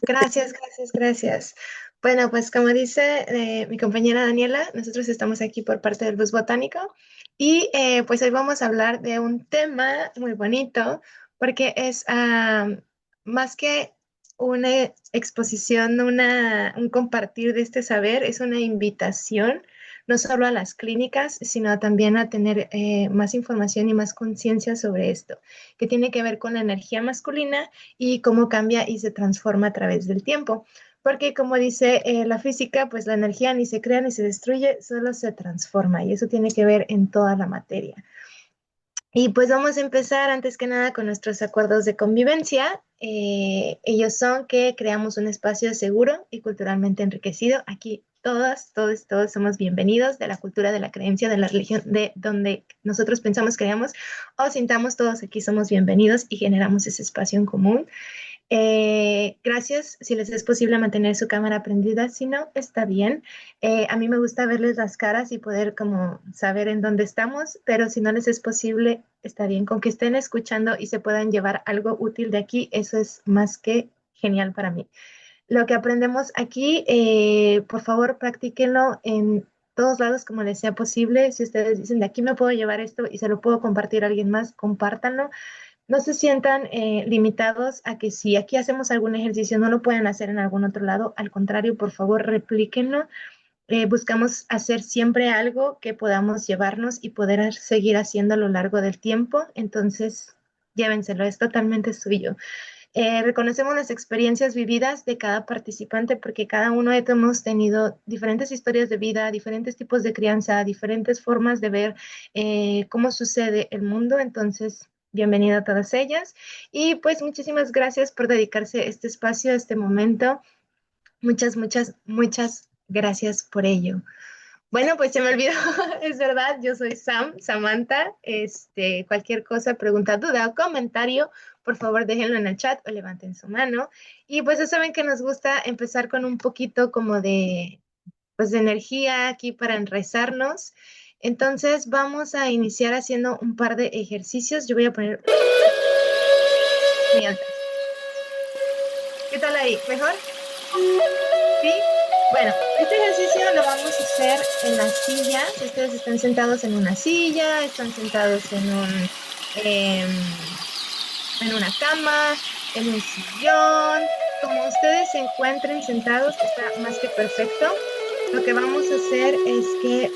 Gracias, gracias, gracias. Bueno, pues como dice mi compañera Daniela, nosotros estamos aquí por parte del Bus Botánico y pues hoy vamos a hablar de un tema muy bonito porque es más que una exposición, un compartir de este saber, es una invitación no solo a las clínicas, sino también a tener más información y más conciencia sobre esto, que tiene que ver con la energía masculina y cómo cambia y se transforma a través del tiempo. Porque como dice la física, pues la energía ni se crea ni se destruye, solo se transforma y eso tiene que ver en toda la materia. Y pues vamos a empezar antes que nada con nuestros acuerdos de convivencia. Ellos son que creamos un espacio seguro y culturalmente enriquecido. Aquí todas, todos somos bienvenidos de la cultura, de la creencia, de la religión, de donde nosotros pensamos, creamos o sintamos, todos aquí somos bienvenidos y generamos ese espacio en común. Gracias, si les es posible mantener su cámara prendida, si no, está bien. A mí me gusta verles las caras y poder como saber en dónde estamos, pero si no les es posible, está bien. Con que estén escuchando y se puedan llevar algo útil de aquí, eso es más que genial para mí. Lo que aprendemos aquí, por favor, practíquenlo en todos lados como les sea posible. Si ustedes dicen, de aquí me puedo llevar esto y se lo puedo compartir a alguien más, compártanlo. No se sientan limitados a que si aquí hacemos algún ejercicio no lo pueden hacer en algún otro lado. Al contrario, por favor, replíquenlo. Buscamos hacer siempre algo que podamos llevarnos y poder seguir haciendo a lo largo del tiempo. Entonces, llévenselo, es totalmente suyo. Reconocemos las experiencias vividas de cada participante porque cada uno hemos tenido diferentes historias de vida, diferentes tipos de crianza, diferentes formas de ver cómo sucede el mundo. Entonces, bienvenida a todas ellas. Y pues muchísimas gracias por dedicarse este espacio, este momento. Muchas, muchas, muchas gracias por ello. Bueno, pues se me olvidó, es verdad, yo soy Samantha. Cualquier cosa, pregunta, duda o comentario, por favor déjenlo en el chat o levanten su mano. Y pues ya saben que nos gusta empezar con un poquito como pues, de energía aquí para enraizarnos. Entonces vamos a iniciar haciendo un par de ejercicios. Yo voy a poner muy altas. ¿Qué tal ahí? ¿Mejor? ¿Sí? Bueno, este ejercicio lo vamos a hacer en la silla. Si ustedes están sentados en una silla, están sentados en una cama, en un sillón, como ustedes se encuentren sentados, está más que perfecto. Lo que vamos a hacer es que...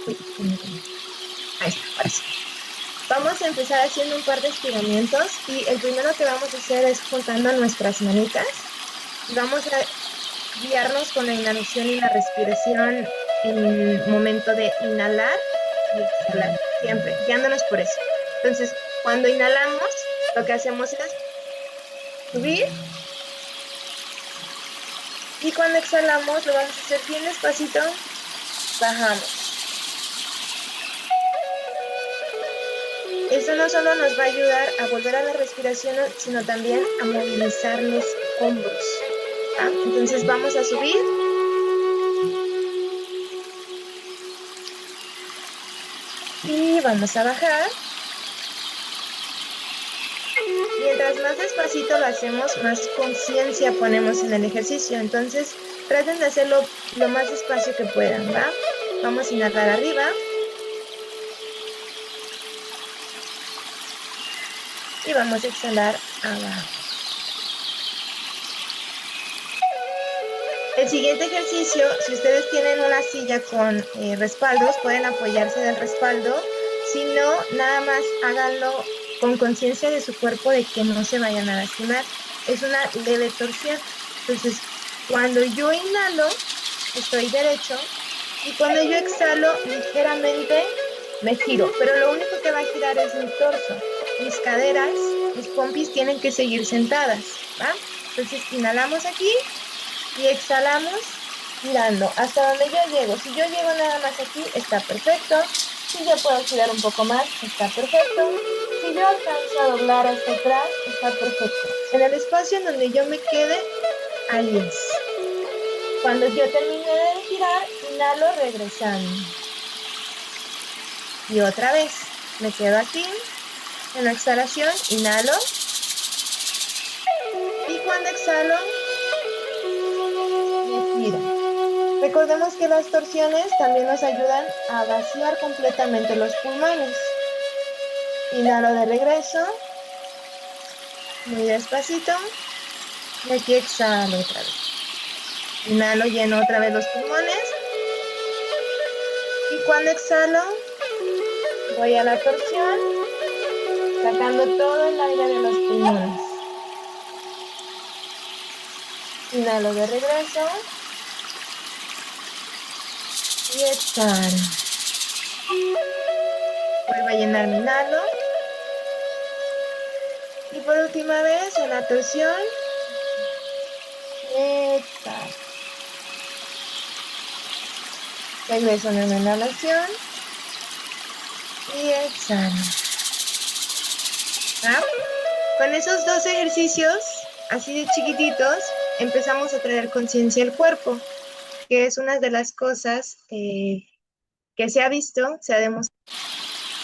Uy, permítanme. Ahí está, ahora sí. Vamos a empezar haciendo un par de estiramientos y el primero que vamos a hacer es juntando nuestras manitas y vamos a guiarnos con la inhalación y la respiración en momento de inhalar y exhalar, siempre, guiándonos por eso. Entonces, cuando inhalamos, lo que hacemos es subir y cuando exhalamos, lo vamos a hacer bien despacito, bajamos. Eso no solo nos va a ayudar a volver a la respiración, sino también a movilizar los hombros. ¿Ah? Entonces vamos a subir y vamos a bajar. Mientras más despacito lo hacemos, más conciencia ponemos en el ejercicio. Entonces, traten de hacerlo lo más despacio que puedan, ¿va? Vamos a inhalar arriba y vamos a exhalar abajo. El siguiente ejercicio, si ustedes tienen una silla con respaldos, pueden apoyarse del respaldo. Si no, nada más háganlo con conciencia de su cuerpo de que no se vayan a lastimar. Es una leve torsión. Entonces, cuando yo inhalo, estoy derecho y cuando yo exhalo, ligeramente me giro. Pero lo único que va a girar es mi torso. Mis caderas, mis pompis tienen que seguir sentadas, ¿va? Entonces, inhalamos aquí y exhalamos girando hasta donde yo llego. Si yo llego nada más aquí, está perfecto. Si yo puedo girar un poco más, está perfecto. Si yo alcanzo a doblar hasta atrás, está perfecto. En el espacio en donde yo me quede, ahí es. Cuando yo termine de girar, inhalo regresando. Y otra vez, me quedo aquí. En la exhalación, inhalo. Y cuando exhalo, recordemos que las torsiones también nos ayudan a vaciar completamente los pulmones. Inhalo de regreso, muy despacito, y aquí exhalo otra vez. Inhalo, lleno otra vez los pulmones, y cuando exhalo, voy a la torsión, sacando todo el aire de los pulmones. Inhalo de regreso, y exhalo. Vuelvo a llenar mi inhalo. Y por última vez, en la torsión, exhalo. Regreso en la inhalación y exhalo. ¿Ah? Con esos dos ejercicios, así de chiquititos, empezamos a traer conciencia al cuerpo, que es una de las cosas que se ha visto, se ha demostrado,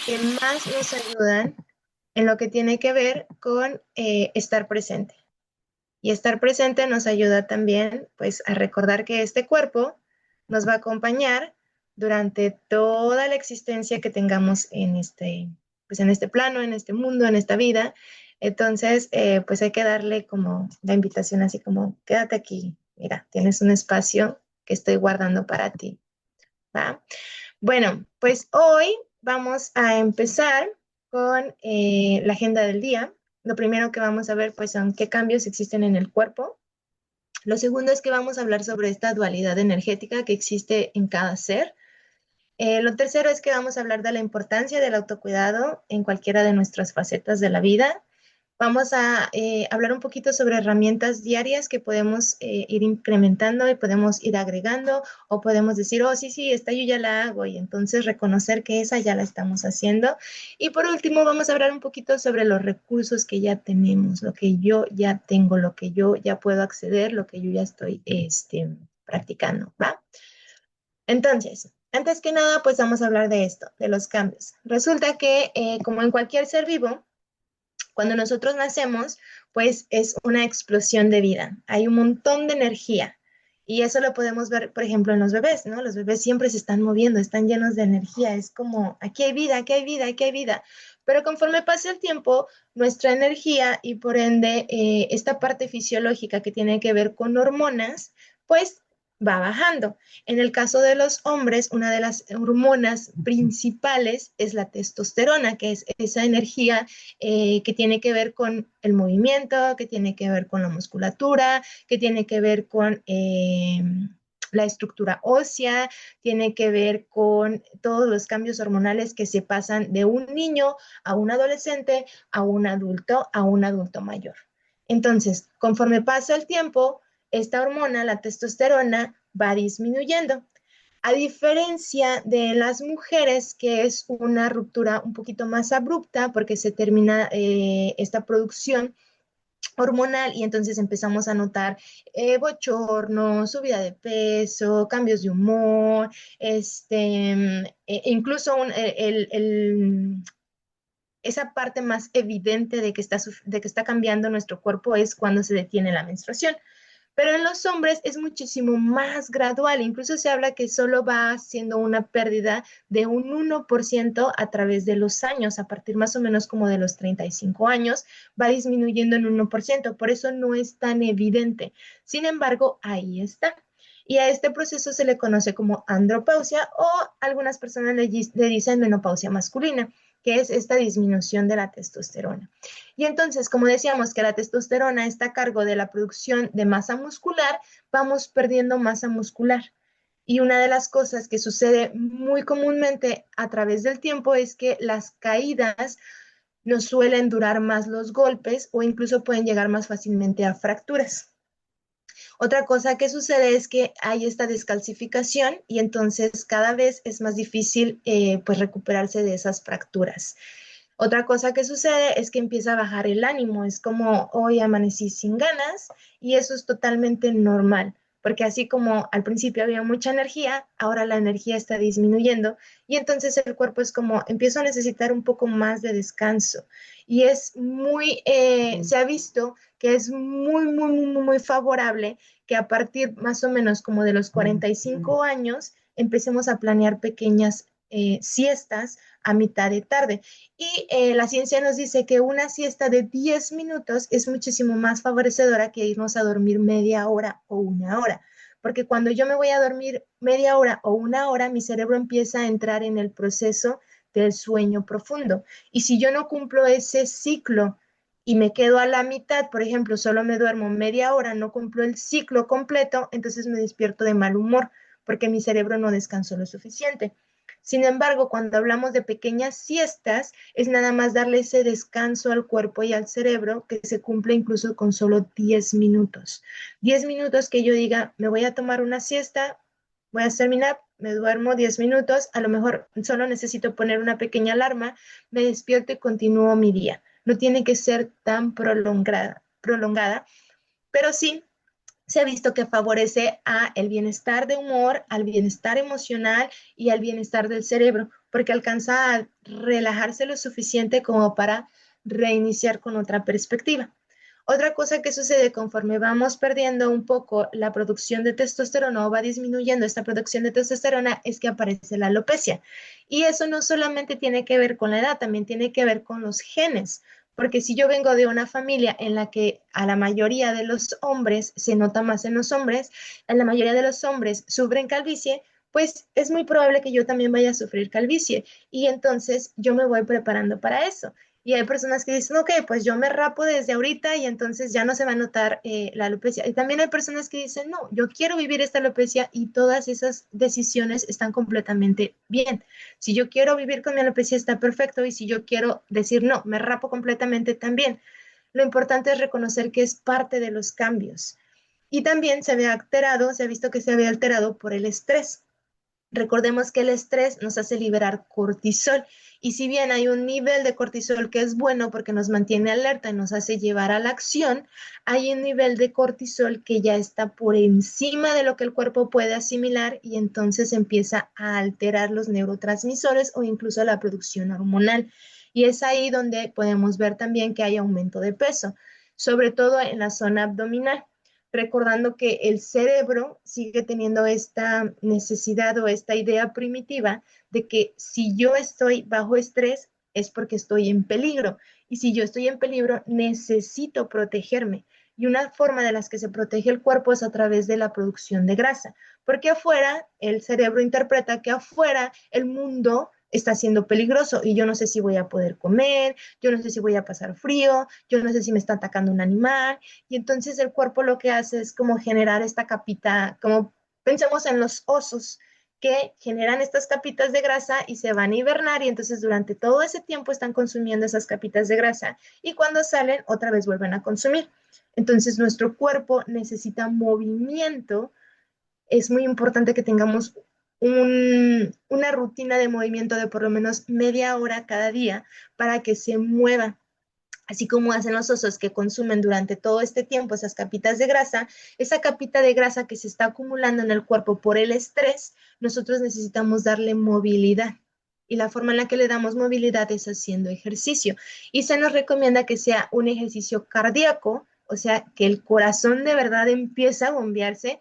que más nos ayudan en lo que tiene que ver con estar presente. Y estar presente nos ayuda también, pues, a recordar que este cuerpo nos va a acompañar durante toda la existencia que tengamos pues, en este plano, en este mundo, en esta vida. Entonces, pues hay que darle como la invitación así como, quédate aquí, mira, tienes un espacio que estoy guardando para ti, ¿va? Bueno, pues hoy vamos a empezar con la agenda del día. Lo primero que vamos a ver pues son qué cambios existen en el cuerpo. Lo segundo es que vamos a hablar sobre esta dualidad energética que existe en cada ser. Lo tercero es que vamos a hablar de la importancia del autocuidado en cualquiera de nuestras facetas de la vida. Vamos a hablar un poquito sobre herramientas diarias que podemos ir incrementando y podemos ir agregando, o podemos decir, oh, sí, sí, esta yo ya la hago, y entonces reconocer que esa ya la estamos haciendo. Y por último, vamos a hablar un poquito sobre los recursos que ya tenemos, lo que yo ya tengo, lo que yo ya puedo acceder, lo que yo ya estoy practicando, ¿va? Entonces, antes que nada, pues vamos a hablar de esto, de los cambios. Resulta que, como en cualquier ser vivo, cuando nosotros nacemos, pues es una explosión de vida. Hay un montón de energía. Y eso lo podemos ver, por ejemplo, en los bebés, ¿no? Los bebés siempre se están moviendo, están llenos de energía. Es como, aquí hay vida, aquí hay vida, aquí hay vida. Pero conforme pasa el tiempo, nuestra energía y por ende esta parte fisiológica que tiene que ver con hormonas, pues va bajando. En el caso de los hombres, una de las hormonas principales es la testosterona, que es esa energía que tiene que ver con el movimiento, que tiene que ver con la musculatura, que tiene que ver con la estructura ósea, tiene que ver con todos los cambios hormonales que se pasan de un niño a un adolescente, a un adulto mayor. Entonces, conforme pasa el tiempo, esta hormona, la testosterona, va disminuyendo. A diferencia de las mujeres, que es una ruptura un poquito más abrupta porque se termina esta producción hormonal y entonces empezamos a notar bochorno, subida de peso, cambios de humor, incluso esa parte más evidente de que está cambiando nuestro cuerpo es cuando se detiene la menstruación. Pero en los hombres es muchísimo más gradual. Incluso se habla que solo va siendo una pérdida de un 1% a través de los años. A partir más o menos como de los 35 años, va disminuyendo en 1%. Por eso no es tan evidente. Sin embargo, ahí está. Y a este proceso se le conoce como andropausia, o algunas personas le dicen menopausia masculina, que es esta disminución de la testosterona. Y entonces, como decíamos que la testosterona está a cargo de la producción de masa muscular, vamos perdiendo masa muscular. Y una de las cosas que sucede muy comúnmente a través del tiempo es que las caídas nos suelen durar más los golpes, o incluso pueden llegar más fácilmente a fracturas. Otra cosa que sucede es que hay esta descalcificación y entonces cada vez es más difícil pues recuperarse de esas fracturas. Otra cosa que sucede es que empieza a bajar el ánimo, es como hoy amanecí sin ganas, y eso es totalmente normal, porque así como al principio había mucha energía, ahora la energía está disminuyendo y entonces el cuerpo es como empiezo a necesitar un poco más de descanso. Y es muy, se ha visto que es muy favorable que a partir más o menos como de los 45 años empecemos a planear pequeñas siestas a mitad de tarde. Y la ciencia nos dice que una siesta de 10 minutos es muchísimo más favorecedora que irnos a dormir media hora o una hora. Porque cuando yo me voy a dormir media hora o una hora, mi cerebro empieza a entrar en el proceso del sueño profundo. Y si yo no cumplo ese ciclo y me quedo a la mitad, por ejemplo, solo me duermo media hora, no cumplo el ciclo completo, entonces me despierto de mal humor porque mi cerebro no descansó lo suficiente. Sin embargo, cuando hablamos de pequeñas siestas, es nada más darle ese descanso al cuerpo y al cerebro que se cumple incluso con solo 10 minutos. 10 minutos que yo diga, me voy a tomar una siesta, voy a hacer mi nap, me duermo 10 minutos, a lo mejor solo necesito poner una pequeña alarma, me despierto y continúo mi día. No tiene que ser tan prolongada, pero sí se ha visto que favorece a el bienestar de humor, al bienestar emocional y al bienestar del cerebro, porque alcanza a relajarse lo suficiente como para reiniciar con otra perspectiva. Otra cosa que sucede conforme vamos perdiendo un poco la producción de testosterona o va disminuyendo esta producción de testosterona es que aparece la alopecia. Y eso no solamente tiene que ver con la edad, también tiene que ver con los genes. Porque si yo vengo de una familia en la que a la mayoría de los hombres, se nota más en los hombres, a la mayoría de los hombres sufren calvicie, pues es muy probable que yo también vaya a sufrir calvicie. Y entonces yo me voy preparando para eso. Y hay personas que dicen, ok, pues yo me rapo desde ahorita y entonces ya no se va a notar la alopecia. Y también hay personas que dicen, no, yo quiero vivir esta alopecia y todas esas decisiones están completamente bien. Si yo quiero vivir con mi alopecia está perfecto y si yo quiero decir, no, me rapo completamente también. Lo importante es reconocer que es parte de los cambios. Y también se ve alterado, se ha visto que se ve alterado por el estrés. Recordemos que el estrés nos hace liberar cortisol y si bien hay un nivel de cortisol que es bueno porque nos mantiene alerta y nos hace llevar a la acción, hay un nivel de cortisol que ya está por encima de lo que el cuerpo puede asimilar y entonces empieza a alterar los neurotransmisores o incluso la producción hormonal. Y es ahí donde podemos ver también que hay aumento de peso, sobre todo en la zona abdominal, recordando que el cerebro sigue teniendo esta necesidad o esta idea primitiva de que si yo estoy bajo estrés es porque estoy en peligro y si yo estoy en peligro necesito protegerme. Y una forma de las que se protege el cuerpo es a través de la producción de grasa, porque afuera el cerebro interpreta que afuera el mundo está siendo peligroso y yo no sé si voy a poder comer, yo no sé si voy a pasar frío, yo no sé si me está atacando un animal, y entonces el cuerpo lo que hace es como generar esta capita, como pensemos en los osos que generan estas capitas de grasa y se van a hibernar y entonces durante todo ese tiempo están consumiendo esas capitas de grasa y cuando salen otra vez vuelven a consumir. Entonces nuestro cuerpo necesita movimiento. Es muy importante que tengamos una rutina de movimiento de por lo menos media hora cada día para que se mueva así como hacen los osos que consumen durante todo este tiempo esas capitas de grasa, esa capita de grasa que se está acumulando en el cuerpo por el estrés, nosotros necesitamos darle movilidad. Y la forma en la que le damos movilidad es haciendo ejercicio. Y se nos recomienda que sea un ejercicio cardíaco, o sea, que el corazón de verdad empieza a bombearse,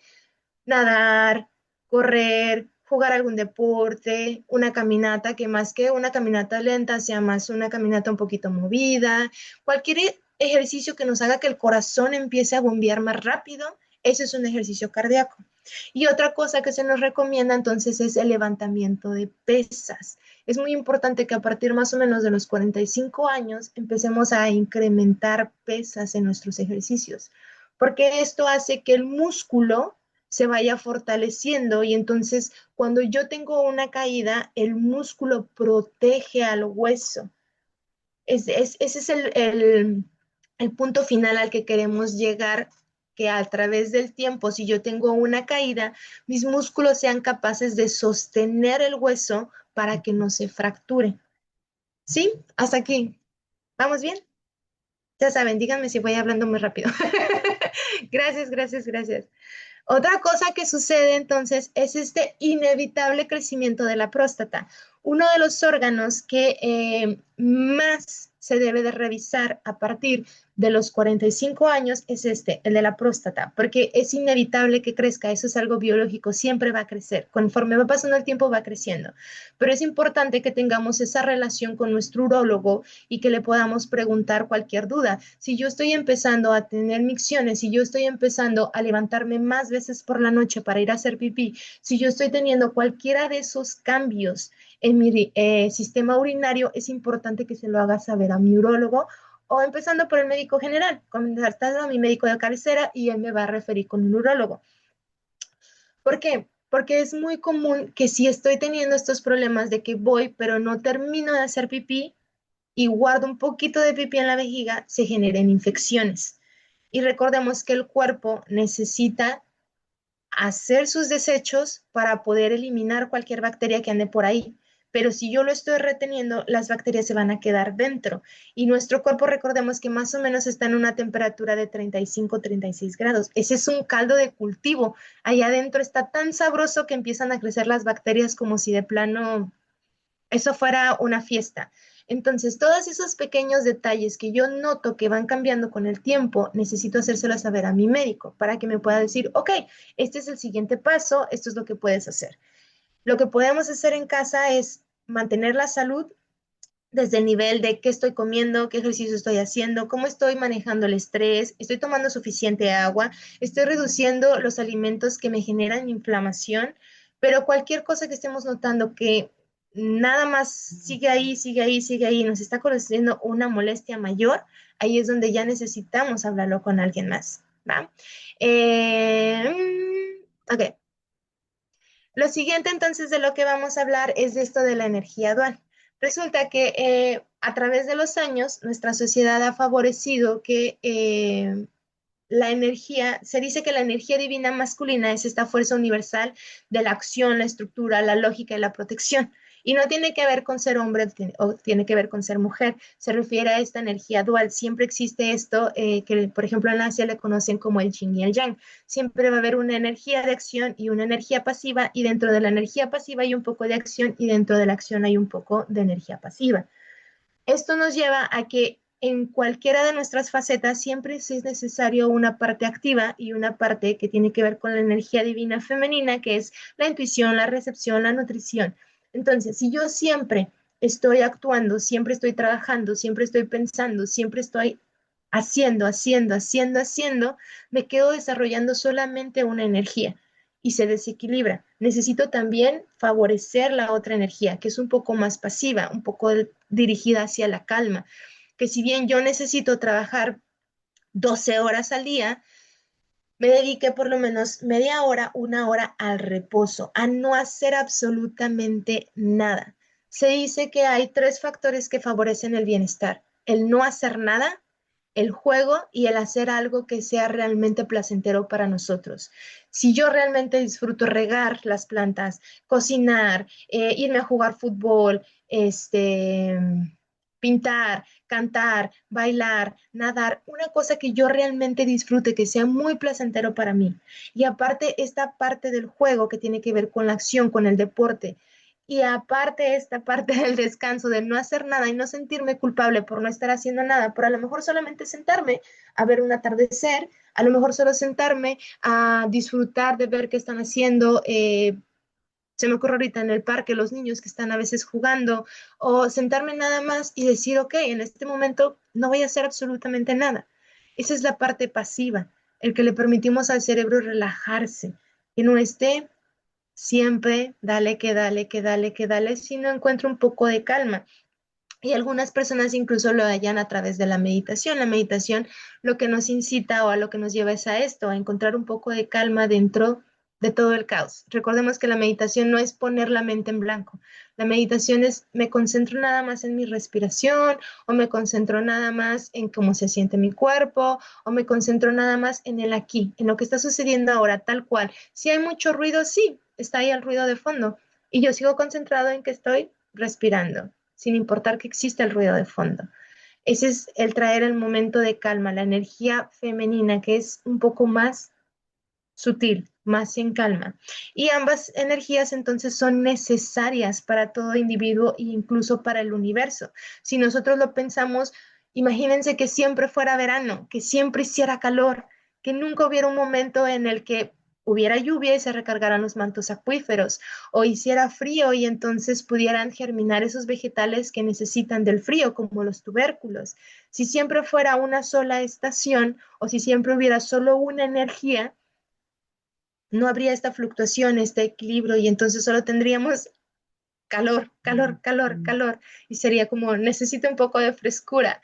nadar, correr, jugar algún deporte, una caminata, que más que una caminata lenta sea más una caminata un poquito movida, cualquier ejercicio que nos haga que el corazón empiece a bombear más rápido, eso es un ejercicio cardíaco. Y otra cosa que se nos recomienda entonces es el levantamiento de pesas. Es muy importante que a partir más o menos de los 45 años empecemos a incrementar pesas en nuestros ejercicios, porque esto hace que el músculo se vaya fortaleciendo y entonces cuando yo tengo una caída, el músculo protege al hueso. Ese es el punto final al que queremos llegar, que a través del tiempo, si yo tengo una caída, mis músculos sean capaces de sostener el hueso para que no se fracture. ¿Sí? Hasta aquí. ¿Vamos bien? Ya saben, díganme si voy hablando muy rápido. Gracias, gracias, gracias. Otra cosa que sucede entonces es este inevitable crecimiento de la próstata. Uno de los órganos que más se debe de revisar a partir de los 45 años es este, el de la próstata, porque es inevitable que crezca, eso es algo biológico, siempre va a crecer, conforme va pasando el tiempo va creciendo, pero es importante que tengamos esa relación con nuestro urólogo y que le podamos preguntar cualquier duda. Si yo estoy empezando a tener micciones, si yo estoy empezando a levantarme más veces por la noche para ir a hacer pipí, si yo estoy teniendo cualquiera de esos cambios en mi sistema urinario, es importante que se lo haga saber a mi urólogo o empezando por el médico general, contactando a mi médico de cabecera y él me va a referir con un urólogo. ¿Por qué? Porque es muy común que si estoy teniendo estos problemas de que voy, pero no termino de hacer pipí y guardo un poquito de pipí en la vejiga, se generen infecciones. Y recordemos que el cuerpo necesita hacer sus desechos para poder eliminar cualquier bacteria que ande por ahí. Pero si yo lo estoy reteniendo, las bacterias se van a quedar dentro. Y nuestro cuerpo, recordemos que más o menos está en una temperatura de 35, 36 grados. Ese es un caldo de cultivo. Allá adentro está tan sabroso que empiezan a crecer las bacterias como si de plano eso fuera una fiesta. Entonces, todos esos pequeños detalles que yo noto que van cambiando con el tiempo, necesito hacérselos saber a mi médico para que me pueda decir, ok, este es el siguiente paso, esto es lo que puedes hacer. Lo que podemos hacer en casa es mantener la salud desde el nivel de qué estoy comiendo, qué ejercicio estoy haciendo, cómo estoy manejando el estrés, estoy tomando suficiente agua, estoy reduciendo los alimentos que me generan inflamación, pero cualquier cosa que estemos notando que nada más sigue ahí, sigue ahí, sigue ahí, nos está produciendo una molestia mayor, ahí es donde ya necesitamos hablarlo con alguien más, ¿va? Ok. Lo siguiente entonces de lo que vamos a hablar es de esto de la energía dual. Resulta que a través de los años nuestra sociedad ha favorecido que la energía, se dice que la energía divina masculina es esta fuerza universal de la acción, la estructura, la lógica y la protección. Y no tiene que ver con ser hombre o tiene que ver con ser mujer. Se refiere a esta energía dual. Siempre existe esto que, por ejemplo, en Asia le conocen como el yin y el yang. Siempre va a haber una energía de acción y una energía pasiva. Y dentro de la energía pasiva hay un poco de acción y dentro de la acción hay un poco de energía pasiva. Esto nos lleva a que en cualquiera de nuestras facetas siempre es necesario una parte activa y una parte que tiene que ver con la energía divina femenina, que es la intuición, la recepción, la nutrición. Entonces, si yo siempre estoy actuando, siempre estoy trabajando, siempre estoy pensando, siempre estoy haciendo, me quedo desarrollando solamente una energía y se desequilibra. Necesito también favorecer la otra energía, que es un poco más pasiva, un poco dirigida hacia la calma, que si bien yo necesito trabajar 12 horas al día, me dedique por lo menos media hora, una hora al reposo, a no hacer absolutamente nada. Se dice que hay tres factores que favorecen el bienestar: el no hacer nada, el juego y el hacer algo que sea realmente placentero para nosotros. Si yo realmente disfruto regar las plantas, cocinar, irme a jugar fútbol, pintar, cantar, bailar, nadar, una cosa que yo realmente disfrute, que sea muy placentero para mí. Y aparte esta parte del juego que tiene que ver con la acción, con el deporte. Y aparte esta parte del descanso, de no hacer nada y no sentirme culpable por no estar haciendo nada, por a lo mejor solamente sentarme a ver un atardecer, a lo mejor solo sentarme a disfrutar de ver qué están haciendo. Se me ocurre ahorita en el parque los niños que están a veces jugando, o sentarme nada más y decir, ok, en este momento no voy a hacer absolutamente nada. Esa es la parte pasiva, el que le permitimos al cerebro relajarse, que no esté siempre dale, que dale, que dale, que dale, si no encuentro un poco de calma. Y algunas personas incluso lo hallan a través de la meditación. La meditación lo que nos incita o a lo que nos lleva es a esto, a encontrar un poco de calma dentro de todo el caos. Recordemos que la meditación no es poner la mente en blanco. La meditación es me concentro nada más en mi respiración o me concentro nada más en cómo se siente mi cuerpo o me concentro nada más en el aquí, en lo que está sucediendo ahora, tal cual. Si hay mucho ruido, sí, está ahí el ruido de fondo. Y yo sigo concentrado en que estoy respirando sin importar que exista el ruido de fondo. Ese es el traer el momento de calma, la energía femenina, que es un poco más sutil, más en calma. Y ambas energías entonces son necesarias para todo individuo e incluso para el universo. Si nosotros lo pensamos, imagínense que siempre fuera verano, que siempre hiciera calor, que nunca hubiera un momento en el que hubiera lluvia y se recargaran los mantos acuíferos, o hiciera frío y entonces pudieran germinar esos vegetales que necesitan del frío, como los tubérculos. Si siempre fuera una sola estación o si siempre hubiera solo una energía, no habría esta fluctuación, este equilibrio, y entonces solo tendríamos calor, calor, calor, calor, y sería como necesita un poco de frescura.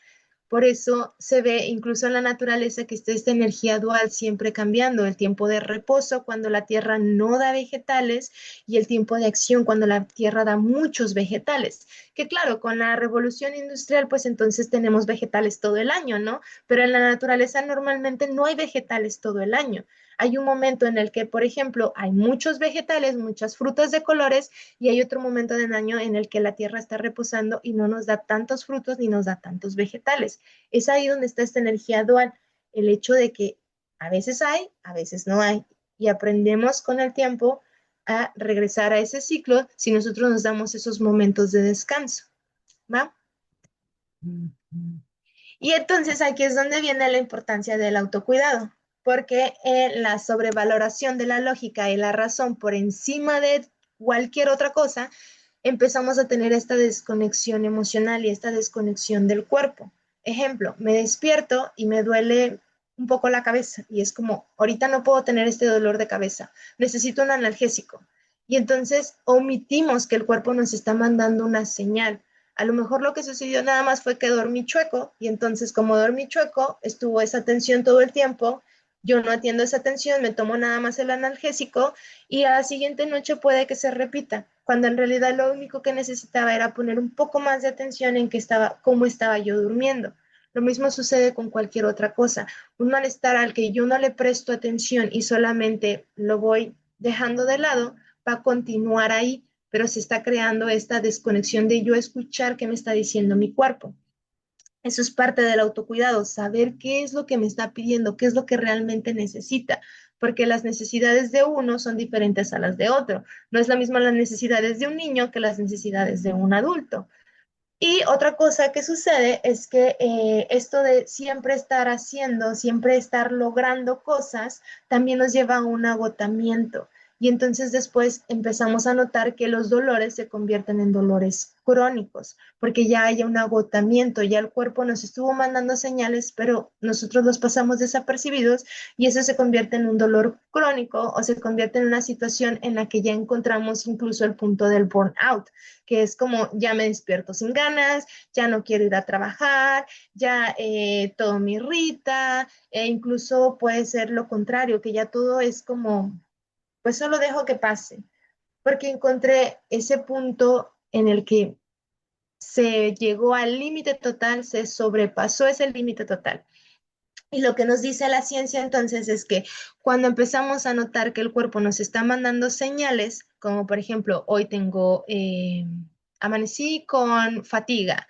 Por eso se ve incluso en la naturaleza que está esta energía dual siempre cambiando, el tiempo de reposo cuando la tierra no da vegetales y el tiempo de acción cuando la tierra da muchos vegetales. Que claro, con la revolución industrial pues entonces tenemos vegetales todo el año, ¿no? Pero en la naturaleza normalmente no hay vegetales todo el año. Hay un momento en el que, por ejemplo, hay muchos vegetales, muchas frutas de colores, y hay otro momento del año en el que la tierra está reposando y no nos da tantos frutos ni nos da tantos vegetales. Es ahí donde está esta energía dual, el hecho de que a veces hay, a veces no hay, y aprendemos con el tiempo a regresar a ese ciclo si nosotros nos damos esos momentos de descanso, ¿va? Y entonces aquí es donde viene la importancia del autocuidado, porque la sobrevaloración de la lógica y la razón por encima de cualquier otra cosa, empezamos a tener esta desconexión emocional y esta desconexión del cuerpo. Ejemplo, me despierto y me duele un poco la cabeza y es como, ahorita no puedo tener este dolor de cabeza, necesito un analgésico. Y entonces omitimos que el cuerpo nos está mandando una señal. A lo mejor lo que sucedió nada más fue que dormí chueco y entonces como dormí chueco, estuvo esa tensión todo el tiempo, yo no atiendo esa tensión, me tomo nada más el analgésico y a la siguiente noche puede que se repita, cuando en realidad lo único que necesitaba era poner un poco más de atención en cómo estaba yo durmiendo. Lo mismo sucede con cualquier otra cosa. Un malestar al que yo no le presto atención y solamente lo voy dejando de lado, va a continuar ahí, pero se está creando esta desconexión de yo escuchar qué me está diciendo mi cuerpo. Eso es parte del autocuidado, saber qué es lo que me está pidiendo, qué es lo que realmente necesita, porque las necesidades de uno son diferentes a las de otro. No es la misma las necesidades de un niño que las necesidades de un adulto. Y otra cosa que sucede es que esto de siempre estar haciendo, siempre estar logrando cosas, también nos lleva a un agotamiento. Y entonces después empezamos a notar que los dolores se convierten en dolores crónicos, porque ya hay un agotamiento, ya el cuerpo nos estuvo mandando señales, pero nosotros los pasamos desapercibidos y eso se convierte en un dolor crónico o se convierte en una situación en la que ya encontramos incluso el punto del burnout, que es como ya me despierto sin ganas, ya no quiero ir a trabajar, ya todo me irrita, e incluso puede ser lo contrario, que ya todo es como, pues solo dejo que pase, porque encontré ese punto en el que se llegó al límite total, se sobrepasó ese límite total. Y lo que nos dice la ciencia entonces es que cuando empezamos a notar que el cuerpo nos está mandando señales, como por ejemplo, hoy amanecí con fatiga,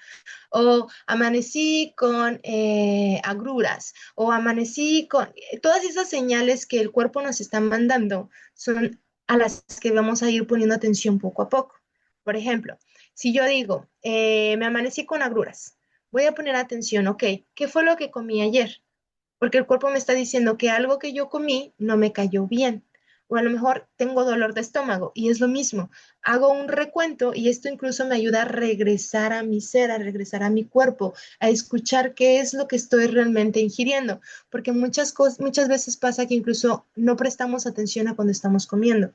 o amanecí con agruras, o amanecí con... Todas esas señales que el cuerpo nos está mandando son a las que vamos a ir poniendo atención poco a poco. Por ejemplo, si yo digo, me amanecí con agruras, voy a poner atención, ok, ¿qué fue lo que comí ayer? Porque el cuerpo me está diciendo que algo que yo comí no me cayó bien. O a lo mejor tengo dolor de estómago y es lo mismo. Hago un recuento y esto incluso me ayuda a regresar a mi ser, a regresar a mi cuerpo, a escuchar qué es lo que estoy realmente ingiriendo. Porque muchas veces pasa que incluso no prestamos atención a cuando estamos comiendo.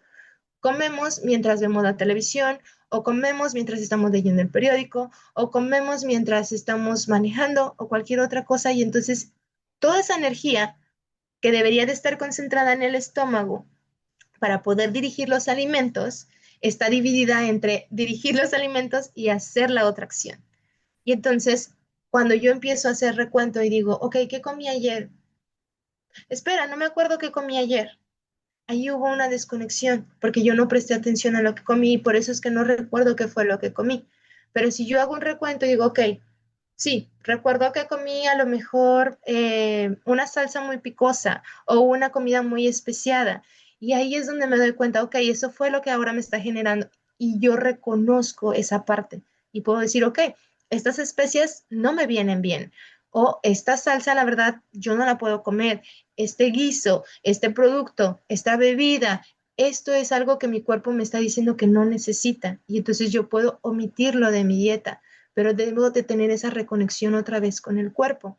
Comemos mientras vemos la televisión, o comemos mientras estamos leyendo el periódico, o comemos mientras estamos manejando, o cualquier otra cosa, y entonces toda esa energía que debería de estar concentrada en el estómago para poder dirigir los alimentos, está dividida entre dirigir los alimentos y hacer la otra acción. Y entonces, cuando yo empiezo a hacer recuento y digo, ok, ¿qué comí ayer? Espera, no me acuerdo qué comí ayer. Ahí hubo una desconexión porque yo no presté atención a lo que comí y por eso es que no recuerdo qué fue lo que comí. Pero si yo hago un recuento y digo, ok, Sí, recuerdo que comí a lo mejor una salsa muy picosa o una comida muy especiada. Y ahí es donde me doy cuenta, ok, eso fue lo que ahora me está generando. Y yo reconozco esa parte. Y puedo decir, ok, estas especias no me vienen bien. O esta salsa, la verdad, yo no la puedo comer. Este guiso, este producto, esta bebida, esto es algo que mi cuerpo me está diciendo que no necesita. Y entonces yo puedo omitirlo de mi dieta, pero debo de tener esa reconexión otra vez con el cuerpo.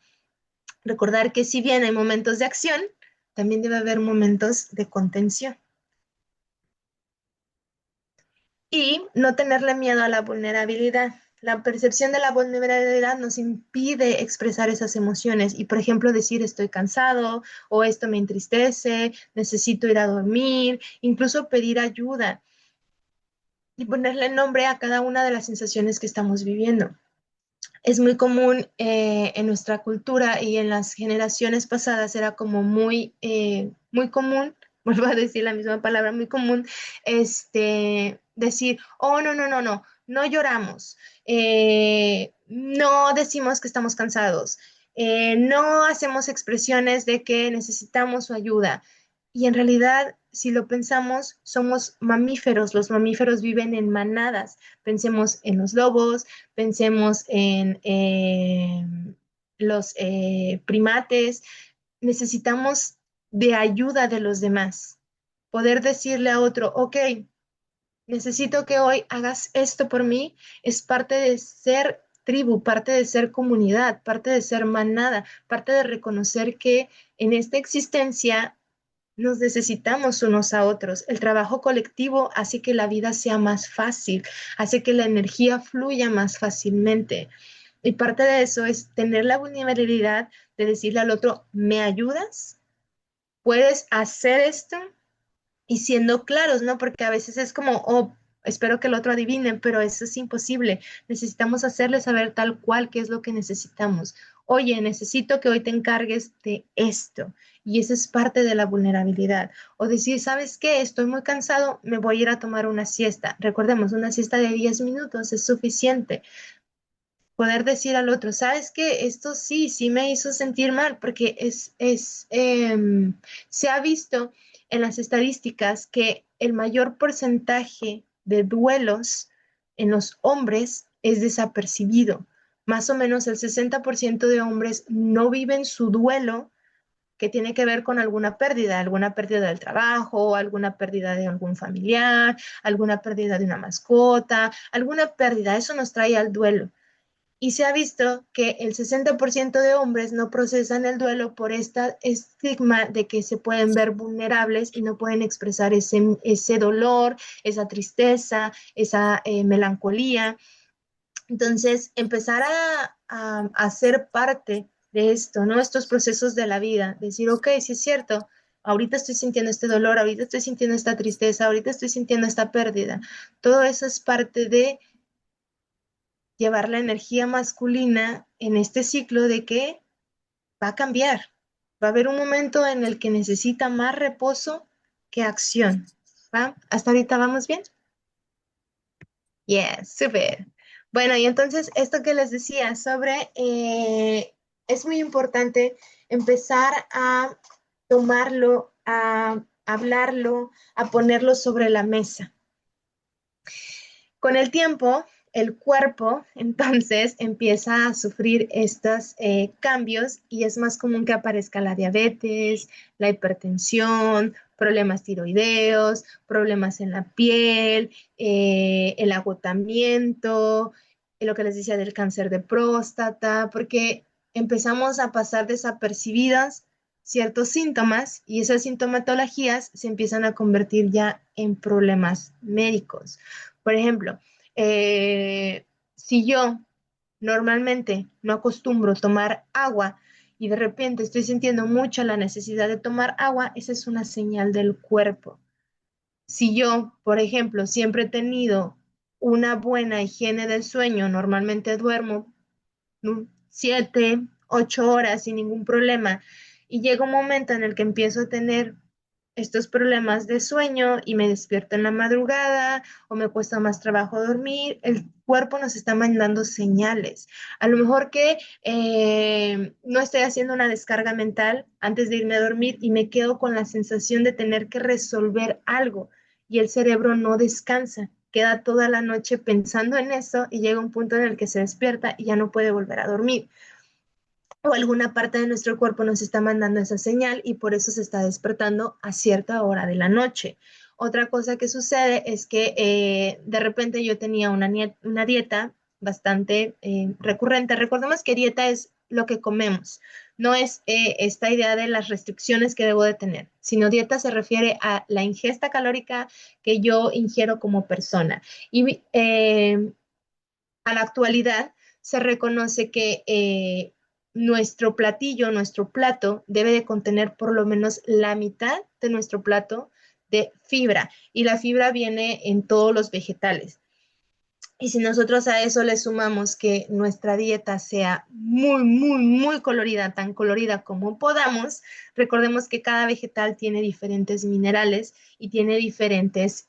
Recordar que si bien hay momentos de acción, también debe haber momentos de contención. Y no tenerle miedo a la vulnerabilidad. La percepción de la vulnerabilidad nos impide expresar esas emociones y, por ejemplo, decir estoy cansado o esto me entristece, necesito ir a dormir, incluso pedir ayuda y ponerle nombre a cada una de las sensaciones que estamos viviendo. Es muy común en nuestra cultura y en las generaciones pasadas era como muy común, vuelvo a decir la misma palabra, muy común, decir, oh, no, no, no, no, no lloramos, no decimos que estamos cansados, no hacemos expresiones de que necesitamos su ayuda. Y en realidad, si lo pensamos, somos mamíferos, los mamíferos viven en manadas. Pensemos en los lobos, pensemos en los primates, necesitamos de ayuda de los demás. Poder decirle a otro, ok, necesito que hoy hagas esto por mí, es parte de ser tribu, parte de ser comunidad, parte de ser manada, parte de reconocer que en esta existencia nos necesitamos unos a otros. El trabajo colectivo hace que la vida sea más fácil, hace que la energía fluya más fácilmente. Y parte de eso es tener la vulnerabilidad de decirle al otro, ¿me ayudas? ¿Puedes hacer esto? Y siendo claros, ¿no? Porque a veces es como, oh, espero que el otro adivine, pero eso es imposible. Necesitamos hacerle saber tal cual qué es lo que necesitamos. Oye, necesito que hoy te encargues de esto. Y eso es parte de la vulnerabilidad. O decir, ¿sabes qué? Estoy muy cansado, me voy a ir a tomar una siesta. Recordemos, una siesta de 10 minutos es suficiente. Poder decir al otro, ¿sabes qué? Esto sí, sí me hizo sentir mal, porque se ha visto en las estadísticas que el mayor porcentaje de duelos en los hombres es desapercibido. Más o menos el 60% de hombres no viven su duelo que tiene que ver con alguna pérdida del trabajo, alguna pérdida de algún familiar, alguna pérdida de una mascota, alguna pérdida. Eso nos trae al duelo. Y se ha visto que el 60% de hombres no procesan el duelo por este estigma de que se pueden ver vulnerables y no pueden expresar ese dolor, esa tristeza, esa melancolía. Entonces, empezar a ser parte de esto, ¿no? Estos procesos de la vida, decir, ok, sí es cierto, ahorita estoy sintiendo este dolor, ahorita estoy sintiendo esta tristeza, ahorita estoy sintiendo esta pérdida. Todo eso es parte de llevar la energía masculina en este ciclo de que va a cambiar. Va a haber un momento en el que necesita más reposo que acción. ¿Va? ¿Hasta ahorita vamos bien? Yes, súper. Bueno, y entonces esto que les decía sobre, es muy importante empezar a tomarlo, a hablarlo, a ponerlo sobre la mesa. Con el tiempo, el cuerpo entonces empieza a sufrir estos cambios y es más común que aparezca la diabetes, la hipertensión, problemas tiroideos, problemas en la piel, el agotamiento, lo que les decía del cáncer de próstata, porque empezamos a pasar desapercibidas ciertos síntomas y esas sintomatologías se empiezan a convertir ya en problemas médicos. Por ejemplo, si yo normalmente no acostumbro tomar agua y de repente estoy sintiendo mucho la necesidad de tomar agua, esa es una señal del cuerpo. Si yo, por ejemplo, siempre he tenido una buena higiene del sueño, normalmente duermo 7, 8 horas sin ningún problema, y llega un momento en el que empiezo a tener estos problemas de sueño y me despierto en la madrugada o me cuesta más trabajo dormir, el cuerpo nos está mandando señales. A lo mejor que no estoy haciendo una descarga mental antes de irme a dormir y me quedo con la sensación de tener que resolver algo y el cerebro no descansa. Queda toda la noche pensando en eso y llega un punto en el que se despierta y ya no puede volver a dormir o alguna parte de nuestro cuerpo nos está mandando esa señal y por eso se está despertando a cierta hora de la noche. Otra cosa que sucede es que de repente yo tenía una dieta bastante recurrente. Recordemos que dieta es lo que comemos, no es esta idea de las restricciones que debo de tener, sino dieta se refiere a la ingesta calórica que yo ingiero como persona. Y a la actualidad se reconoce que nuestro platillo, nuestro plato, debe de contener por lo menos la mitad de nuestro plato de fibra. Y la fibra viene en todos los vegetales. Y si nosotros a eso le sumamos que nuestra dieta sea muy, muy, muy colorida, tan colorida como podamos, recordemos que cada vegetal tiene diferentes minerales y tiene diferentes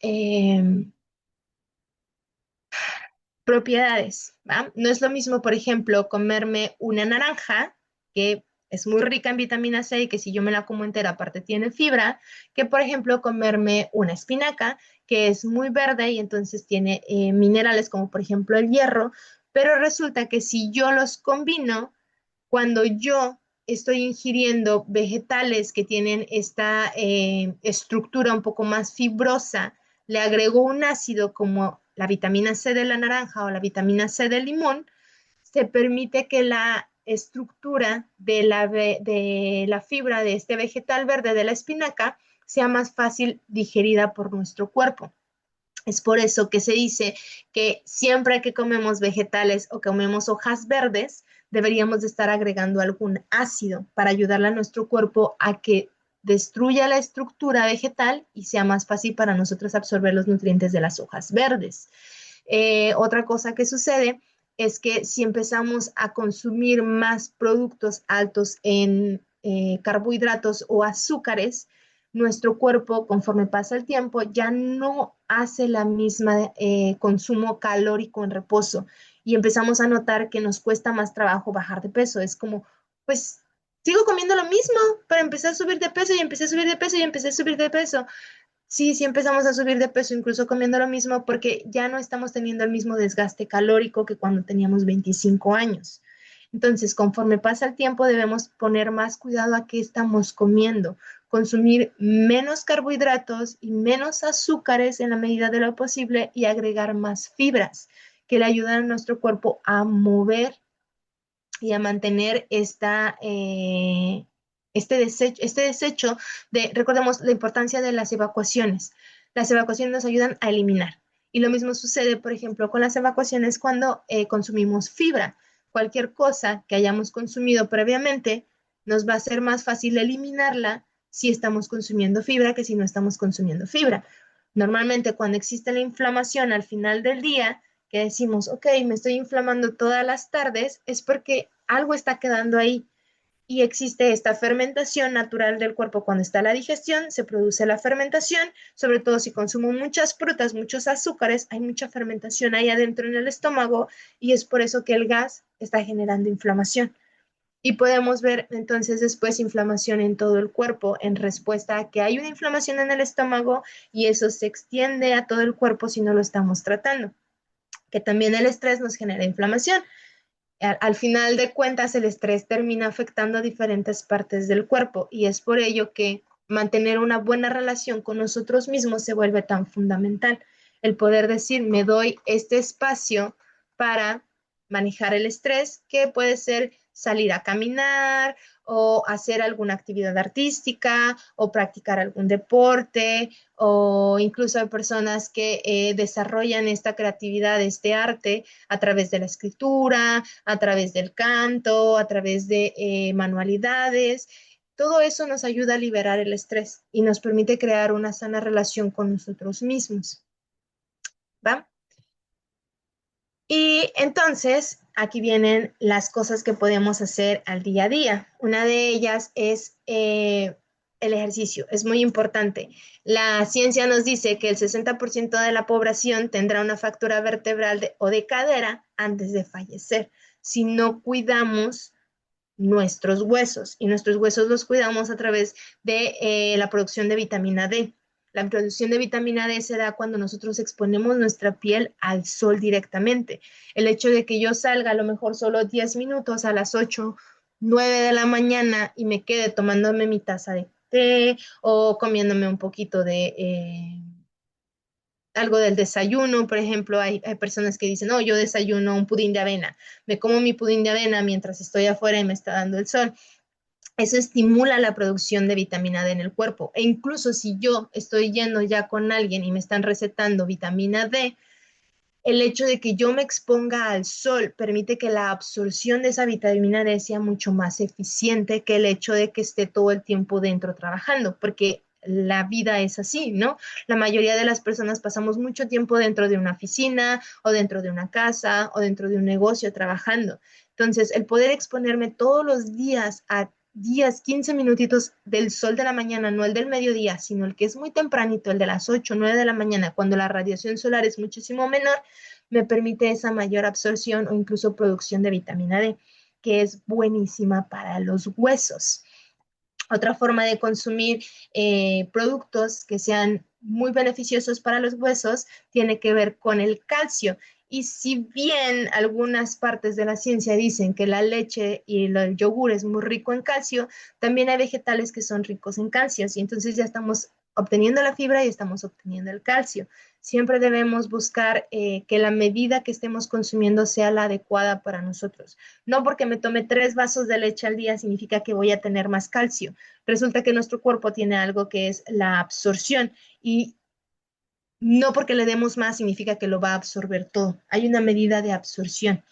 propiedades, ¿va? No es lo mismo, por ejemplo, comerme una naranja, que es muy rica en vitamina C y que si yo me la como entera, aparte tiene fibra, que por ejemplo comerme una espinaca, que es muy verde y entonces tiene minerales como por ejemplo el hierro, pero resulta que si yo los combino, cuando yo estoy ingiriendo vegetales que tienen esta estructura un poco más fibrosa, le agrego un ácido como la vitamina C de la naranja o la vitamina C del limón, se permite que la estructura de la fibra de este vegetal verde de la espinaca sea más fácil digerida por nuestro cuerpo. Es por eso que se dice que siempre que comemos vegetales o comemos hojas verdes, deberíamos de estar agregando algún ácido para ayudarle a nuestro cuerpo a que destruya la estructura vegetal y sea más fácil para nosotros absorber los nutrientes de las hojas verdes. Otra cosa que sucede es que si empezamos a consumir más productos altos en carbohidratos o azúcares, nuestro cuerpo, conforme pasa el tiempo, ya no hace la misma consumo calórico en reposo y empezamos a notar que nos cuesta más trabajo bajar de peso. Es como, pues, sigo comiendo lo mismo, pero empecé a subir de peso y empecé a subir de peso y empecé a subir de peso. Sí, sí empezamos a subir de peso, incluso comiendo lo mismo, porque ya no estamos teniendo el mismo desgaste calórico que cuando teníamos 25 años. Entonces, conforme pasa el tiempo, debemos poner más cuidado a qué estamos comiendo, consumir menos carbohidratos y menos azúcares en la medida de lo posible y agregar más fibras que le ayudan a nuestro cuerpo a mover y a mantener este desecho de, recordemos la importancia de las evacuaciones. Las evacuaciones nos ayudan a eliminar. Y lo mismo sucede, por ejemplo, con las evacuaciones cuando consumimos fibra. Cualquier cosa que hayamos consumido previamente nos va a ser más fácil eliminarla si estamos consumiendo fibra que si no estamos consumiendo fibra. Normalmente cuando existe la inflamación al final del día, que decimos, ok, me estoy inflamando todas las tardes, es porque algo está quedando ahí. Y existe esta fermentación natural del cuerpo. Cuando está la digestión, se produce la fermentación, sobre todo si consumo muchas frutas, muchos azúcares, hay mucha fermentación ahí adentro en el estómago y es por eso que el gas está generando inflamación. Y podemos ver entonces después inflamación en todo el cuerpo en respuesta a que hay una inflamación en el estómago y eso se extiende a todo el cuerpo si no lo estamos tratando, que también el estrés nos genera inflamación. Al final de cuentas, el estrés termina afectando a diferentes partes del cuerpo y es por ello que mantener una buena relación con nosotros mismos se vuelve tan fundamental. El poder decir, me doy este espacio para manejar el estrés, que puede ser salir a caminar o hacer alguna actividad artística o practicar algún deporte o incluso hay personas que desarrollan esta creatividad, este arte a través de la escritura, a través del canto, a través de manualidades. Todo eso nos ayuda a liberar el estrés y nos permite crear una sana relación con nosotros mismos. ¿Va? Y entonces, aquí vienen las cosas que podemos hacer al día a día. Una de ellas es el ejercicio es muy importante. La ciencia nos dice que el 60% de la población tendrá una fractura vertebral o de cadera antes de fallecer si no cuidamos nuestros huesos, y nuestros huesos los cuidamos a través de la producción de vitamina D. La producción de vitamina D se da cuando nosotros exponemos nuestra piel al sol directamente. El hecho de que yo salga a lo mejor solo 10 minutos a las 8, 9 de la mañana y me quede tomándome mi taza de té o comiéndome un poquito de algo del desayuno. Por ejemplo, hay personas que dicen, no, yo desayuno un pudín de avena, me como mi pudín de avena mientras estoy afuera y me está dando el sol. Eso estimula la producción de vitamina D en el cuerpo. E incluso si yo estoy yendo ya con alguien y me están recetando vitamina D, el hecho de que yo me exponga al sol permite que la absorción de esa vitamina D sea mucho más eficiente que el hecho de que esté todo el tiempo dentro trabajando, porque la vida es así, ¿no? La mayoría de las personas pasamos mucho tiempo dentro de una oficina o dentro de una casa o dentro de un negocio trabajando. Entonces, el poder exponerme todos los días a 10, 15 minutitos del sol de la mañana, no el del mediodía, sino el que es muy tempranito, el de las 8, 9 de la mañana, cuando la radiación solar es muchísimo menor, me permite esa mayor absorción o incluso producción de vitamina D, que es buenísima para los huesos. Otra forma de consumir productos que sean muy beneficiosos para los huesos tiene que ver con el calcio. Y si bien algunas partes de la ciencia dicen que la leche y el yogur es muy rico en calcio, también hay vegetales que son ricos en calcio. Y entonces ya estamos obteniendo la fibra y estamos obteniendo el calcio. Siempre debemos buscar que la medida que estemos consumiendo sea la adecuada para nosotros. No porque me tome 3 vasos de leche al día significa que voy a tener más calcio. Resulta que nuestro cuerpo tiene algo que es la absorción, y no porque le demos más significa que lo va a absorber todo. Hay una medida de absorción.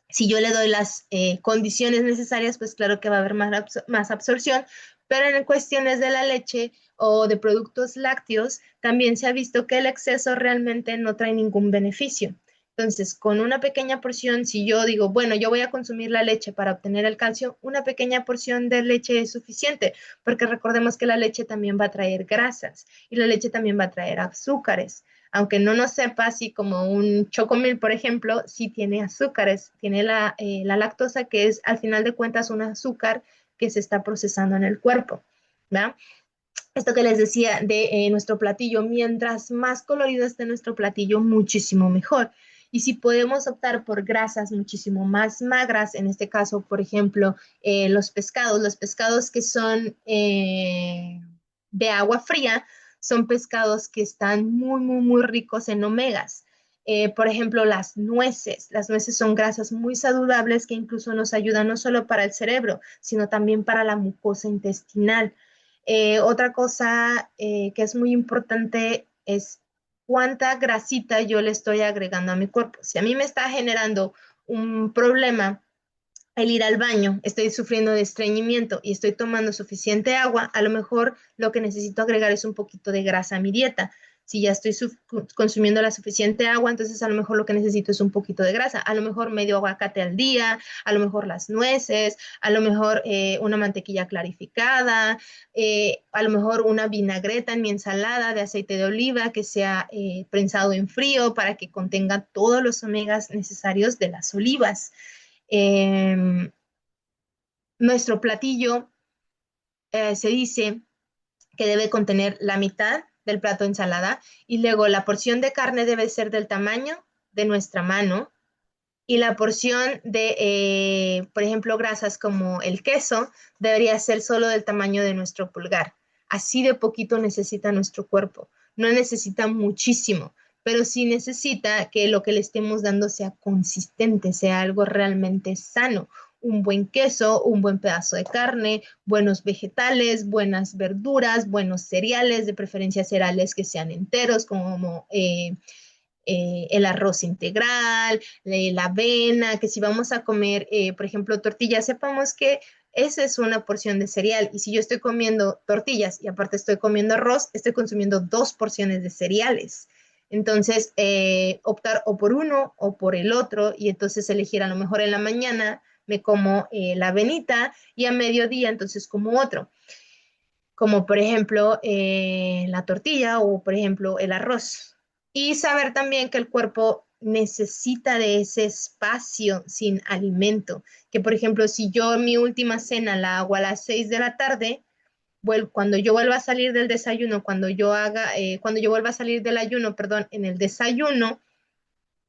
Si yo le doy las condiciones necesarias, pues claro que va a haber más absorción, pero en cuestiones de la leche o de productos lácteos, también se ha visto que el exceso realmente no trae ningún beneficio. Entonces, con una pequeña porción, si yo digo, bueno, yo voy a consumir la leche para obtener el calcio, una pequeña porción de leche es suficiente, porque recordemos que la leche también va a traer grasas y la leche también va a traer azúcares. Aunque no nos sepa, así como un chocomil, por ejemplo, sí tiene azúcares, tiene la lactosa, que es al final de cuentas un azúcar que se está procesando en el cuerpo, ¿verdad? Esto que les decía de nuestro platillo, mientras más colorido esté nuestro platillo, muchísimo mejor. Y si podemos optar por grasas muchísimo más magras, en este caso, por ejemplo, los pescados que son de agua fría, son pescados que están muy, muy, muy ricos en omegas. Por ejemplo, las nueces son grasas muy saludables que incluso nos ayudan no solo para el cerebro, sino también para la mucosa intestinal. Otra cosa que es muy importante es cuánta grasita yo le estoy agregando a mi cuerpo. Si a mí me está generando un problema el ir al baño, estoy sufriendo de estreñimiento y estoy tomando suficiente agua, a lo mejor lo que necesito agregar es un poquito de grasa a mi dieta. Si ya estoy consumiendo la suficiente agua, entonces a lo mejor lo que necesito es un poquito de grasa. A lo mejor medio aguacate al día, a lo mejor las nueces, a lo mejor una mantequilla clarificada, a lo mejor una vinagreta en mi ensalada de aceite de oliva que sea prensado en frío para que contenga todos los omegas necesarios de las olivas. Eh, Nuestro platillo se dice que debe contener la mitad del plato de ensalada y luego la porción de carne debe ser del tamaño de nuestra mano y la porción de, por ejemplo, grasas como el queso debería ser solo del tamaño de nuestro pulgar. Así de poquito necesita nuestro cuerpo. No necesita muchísimo, pero sí necesita que lo que le estemos dando sea consistente, sea algo realmente sano. Un buen queso, un buen pedazo de carne, buenos vegetales, buenas verduras, buenos cereales, de preferencia cereales que sean enteros, como el arroz integral, la avena, que si vamos a comer, por ejemplo, tortillas, sepamos que esa es una porción de cereal. Y si yo estoy comiendo tortillas y aparte estoy comiendo arroz, estoy consumiendo 2 porciones de cereales. Entonces, optar o por uno o por el otro y entonces elegir a lo mejor en la mañana me como la avenita y a mediodía entonces como otro. como por ejemplo la tortilla o por ejemplo el arroz. Y saber también que el cuerpo necesita de ese espacio sin alimento, que por ejemplo si yo mi última cena la hago a las 6 de la tarde, cuando yo vuelva a salir del desayuno, cuando yo vuelva a salir del ayuno, perdón, en el desayuno,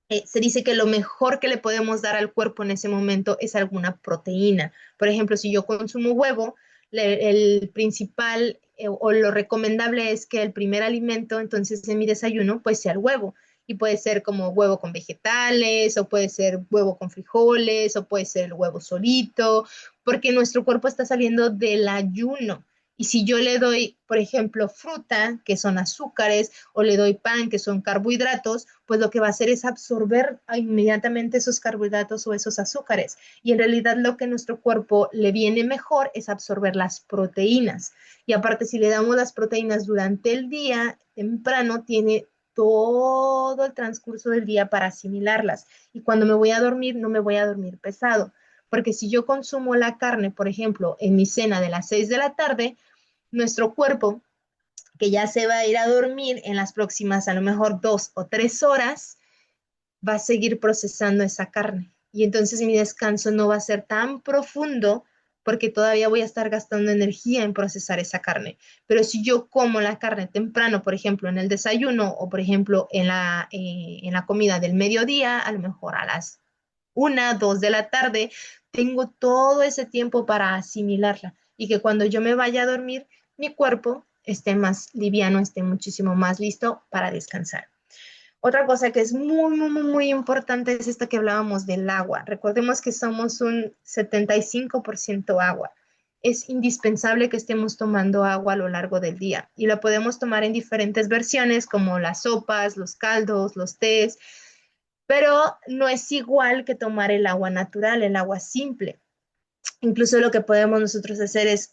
se dice que lo mejor que le podemos dar al cuerpo en ese momento es alguna proteína. Por ejemplo, si yo consumo huevo, el principal o lo recomendable es que el primer alimento, entonces en mi desayuno, pues sea el huevo. Y puede ser como huevo con vegetales, o puede ser huevo con frijoles, o puede ser el huevo solito, porque nuestro cuerpo está saliendo del ayuno. Y si yo le doy, por ejemplo, fruta, que son azúcares, o le doy pan, que son carbohidratos, pues lo que va a hacer es absorber inmediatamente esos carbohidratos o esos azúcares. Y en realidad lo que a nuestro cuerpo le viene mejor es absorber las proteínas. Y aparte, si le damos las proteínas durante el día, temprano, tiene todo el transcurso del día para asimilarlas. Y cuando me voy a dormir, no me voy a dormir pesado. Porque si yo consumo la carne, por ejemplo, en mi cena de las 6 de la tarde, nuestro cuerpo, que ya se va a ir a dormir en las próximas a lo mejor 2 o 3 horas, va a seguir procesando esa carne. Y entonces mi descanso no va a ser tan profundo porque todavía voy a estar gastando energía en procesar esa carne. Pero si yo como la carne temprano, por ejemplo, en el desayuno o, por ejemplo, en la comida del mediodía, a lo mejor a las 1, 2 de la tarde, tengo todo ese tiempo para asimilarla y que cuando yo me vaya a dormir, mi cuerpo esté más liviano, esté muchísimo más listo para descansar. Otra cosa que es muy, muy, muy importante es esto que hablábamos del agua. Recordemos que somos un 75% agua. Es indispensable que estemos tomando agua a lo largo del día y la podemos tomar en diferentes versiones como las sopas, los caldos, los tés, pero no es igual que tomar el agua natural, el agua simple. Incluso lo que podemos nosotros hacer es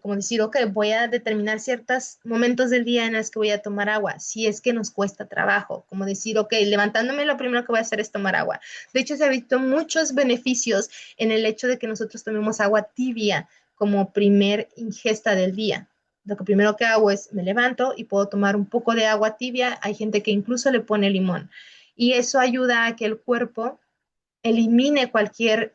como decir, ok, voy a determinar ciertos momentos del día en los que voy a tomar agua, si es que nos cuesta trabajo, como decir, ok, levantándome lo primero que voy a hacer es tomar agua. De hecho, se ha visto muchos beneficios en el hecho de que nosotros tomemos agua tibia como primer ingesta del día. Lo que primero que hago es me levanto y puedo tomar un poco de agua tibia. Hay gente que incluso le pone limón y eso ayuda a que el cuerpo elimine cualquier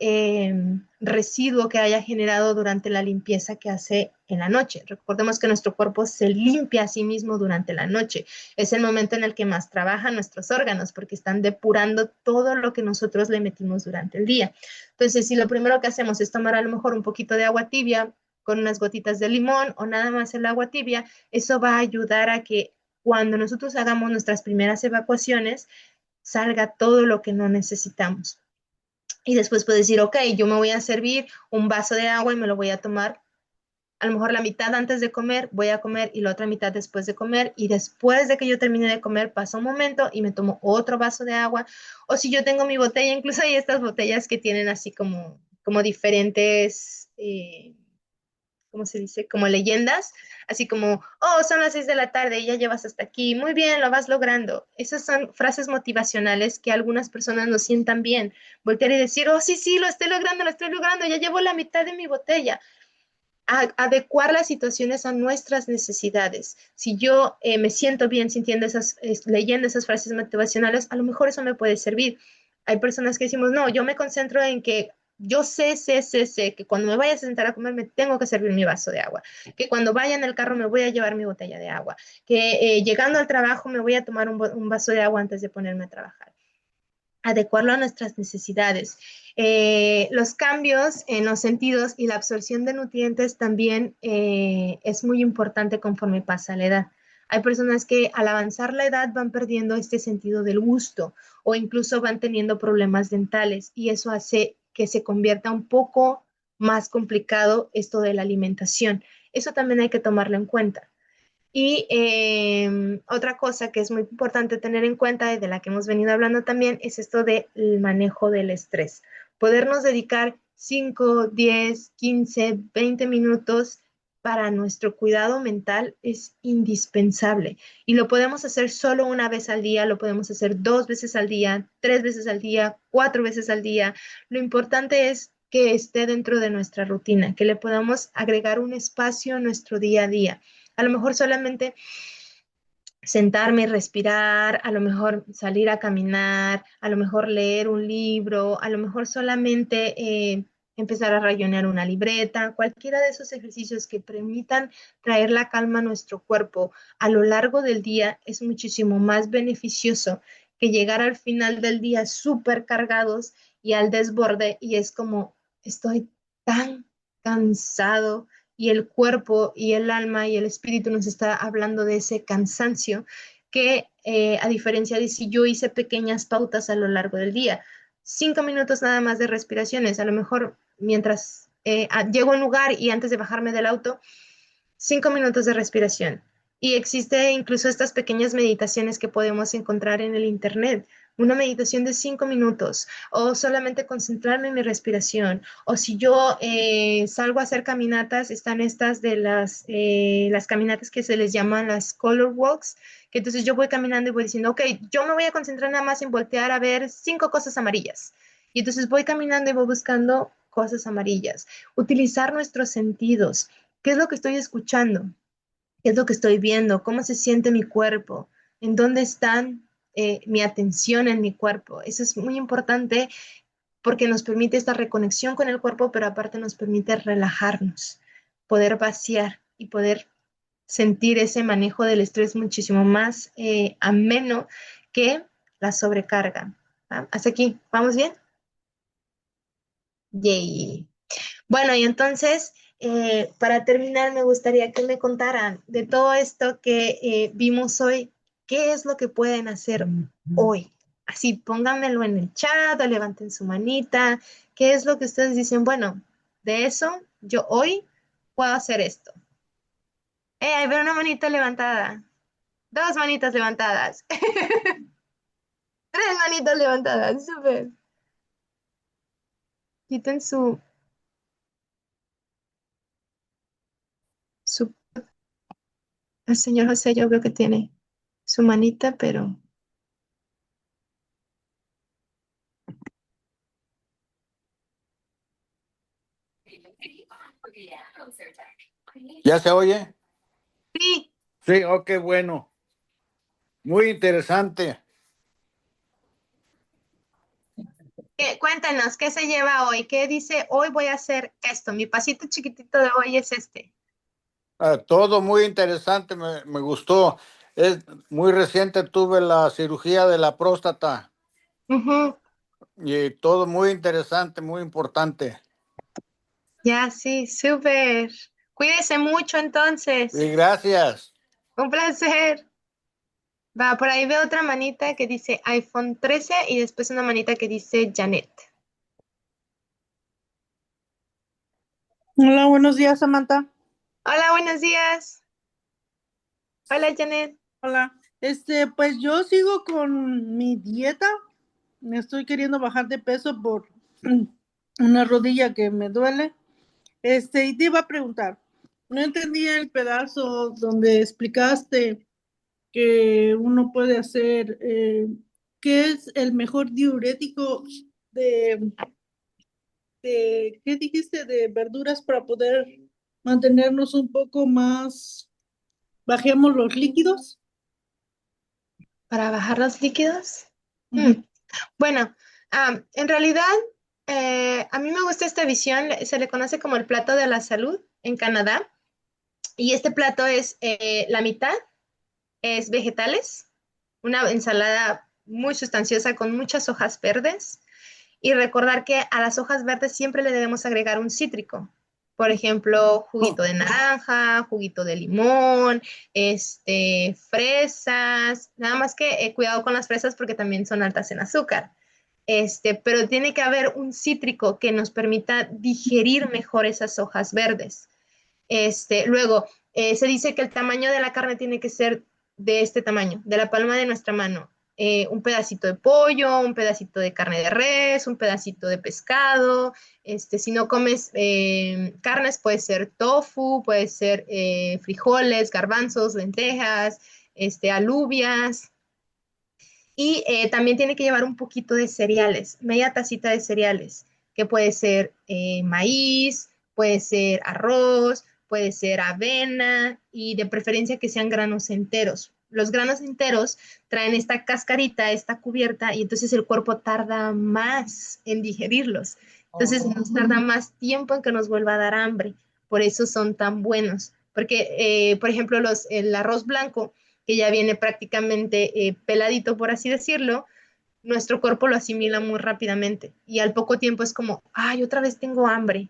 residuo que haya generado durante la limpieza que hace en la noche. Recordemos que nuestro cuerpo se limpia a sí mismo durante la noche. Es el momento en el que más trabajan nuestros órganos porque están depurando todo lo que nosotros le metimos durante el día. Entonces, si lo primero que hacemos es tomar a lo mejor un poquito de agua tibia con unas gotitas de limón o nada más el agua tibia, eso va a ayudar a que cuando nosotros hagamos nuestras primeras evacuaciones, salga todo lo que no necesitamos. Y después puedes decir, ok, yo me voy a servir un vaso de agua y me lo voy a tomar a lo mejor la mitad antes de comer, voy a comer y la otra mitad después de comer. Y después de que yo termine de comer, pasa un momento y me tomo otro vaso de agua. O si yo tengo mi botella, incluso hay estas botellas que tienen así como diferentes, ¿cómo se dice? Como leyendas, así como, oh, son las 6 de la tarde y ya llevas hasta aquí, muy bien, lo vas logrando. Esas son frases motivacionales que algunas personas no sientan bien. Voltear y decir, oh, sí, sí, lo estoy logrando, ya llevo la mitad de mi botella. Adecuar las situaciones a nuestras necesidades. Si yo me siento bien sintiendo leyendo esas frases motivacionales, a lo mejor eso me puede servir. Hay personas que decimos, no, yo me concentro en que yo sé que cuando me vaya a sentar a comer me tengo que servir mi vaso de agua, que cuando vaya en el carro me voy a llevar mi botella de agua, que llegando al trabajo me voy a tomar un vaso de agua antes de ponerme a trabajar. Adecuarlo a nuestras necesidades. Los cambios en los sentidos y la absorción de nutrientes también es muy importante conforme pasa la edad. Hay personas que al avanzar la edad van perdiendo este sentido del gusto o incluso van teniendo problemas dentales y eso hace que se convierta un poco más complicado esto de la alimentación. Eso también hay que tomarlo en cuenta. Y otra cosa que es muy importante tener en cuenta y de la que hemos venido hablando también es esto del manejo del estrés. Podernos dedicar 5, 10, 15, 20 minutos para nuestro cuidado mental es indispensable y lo podemos hacer solo una vez al día, lo podemos hacer 2 veces al día, 3 veces al día, 4 veces al día. Lo importante es que esté dentro de nuestra rutina, que le podamos agregar un espacio a nuestro día a día. A lo mejor solamente sentarme y respirar, a lo mejor salir a caminar, a lo mejor leer un libro, a lo mejor solamente empezar a rayonear una libreta, cualquiera de esos ejercicios que permitan traer la calma a nuestro cuerpo a lo largo del día es muchísimo más beneficioso que llegar al final del día súper cargados y al desborde y es como estoy tan cansado y el cuerpo y el alma y el espíritu nos está hablando de ese cansancio que a diferencia de si yo hice pequeñas pautas a lo largo del día, 5 minutos nada más de respiraciones, a lo mejor mientras llego a un lugar y antes de bajarme del auto, 5 minutos de respiración. Y existe incluso estas pequeñas meditaciones que podemos encontrar en el internet. Una meditación de 5 minutos o solamente concentrarme en mi respiración. O si yo salgo a hacer caminatas, están estas de las caminatas que se les llaman las color walks, que entonces yo voy caminando y voy diciendo, ok, yo me voy a concentrar nada más en voltear a ver 5 cosas amarillas. Y entonces voy caminando y voy buscando cosas amarillas. Utilizar nuestros sentidos. ¿Qué es lo que estoy escuchando? ¿Qué es lo que estoy viendo? ¿Cómo se siente mi cuerpo? ¿En dónde están mi atención en mi cuerpo? Eso es muy importante porque nos permite esta reconexión con el cuerpo, pero aparte nos permite relajarnos, poder vaciar y poder sentir ese manejo del estrés muchísimo más ameno que la sobrecarga. ¿Va? Hasta aquí, ¿vamos bien? Yay. Bueno, y entonces, para terminar, me gustaría que me contaran de todo esto que vimos hoy, ¿qué es lo que pueden hacer hoy? Así, pónganmelo en el chat o levanten su manita. ¿Qué es lo que ustedes dicen? Bueno, de eso, yo hoy puedo hacer esto. Ahí veo una manita levantada, dos manitas levantadas, tres manitas levantadas, súper. Quiten su, el señor José, yo creo que tiene su manita, pero... ¿Ya se oye? Sí. Sí, ok, bueno. Muy interesante. Cuéntanos, ¿qué se lleva hoy? ¿Qué dice hoy voy a hacer esto? Mi pasito chiquitito de hoy es este. Todo muy interesante, me gustó. Es muy reciente, tuve la cirugía de la próstata Ujú. y todo muy interesante, muy importante. Ya, sí, súper. Cuídese mucho Y entonces. gracias. Un placer. Va, por ahí veo otra manita que dice iPhone 13 y después una manita que dice Janet. Hola, buenos días, Samantha. Hola, buenos días. Hola, Janet. Hola. Pues yo sigo con mi dieta. Me estoy queriendo bajar de peso por una rodilla que me duele. Y te iba a preguntar, no entendí el pedazo donde explicaste que uno puede hacer, ¿qué es el mejor diurético de, ¿qué dijiste? De verduras para poder mantenernos un poco más, bajemos los líquidos. Para bajar los líquidos. Mm, Ujú. Bueno, en realidad, a mí me gusta esta visión. Se le conoce como el plato de la salud en Canadá. Y este plato es la mitad es vegetales, una ensalada muy sustanciosa con muchas hojas verdes y recordar que a las hojas verdes siempre le debemos agregar un cítrico. Por ejemplo, juguito de naranja, juguito de limón, fresas, nada más que cuidado con las fresas porque también son altas en azúcar. Pero tiene que haber un cítrico que nos permita digerir mejor esas hojas verdes. Luego, se dice que el tamaño de la carne tiene que ser de este tamaño, de la palma de nuestra mano. Un pedacito de pollo, un pedacito de carne de res, un pedacito de pescado. Si no comes carnes, puede ser tofu, puede ser frijoles, garbanzos, lentejas, alubias. Y también tiene que llevar un poquito de cereales, media tacita de cereales, que puede ser maíz, puede ser arroz, puede ser avena y de preferencia que sean granos enteros. Los granos enteros traen esta cascarita, esta cubierta, y entonces el cuerpo tarda más en digerirlos. Entonces nos tarda más tiempo en que nos vuelva a dar hambre. Por eso son tan buenos. Porque, por ejemplo, el arroz blanco, que ya viene prácticamente peladito, por así decirlo, nuestro cuerpo lo asimila muy rápidamente. Y al poco tiempo es como, ay, otra vez tengo hambre.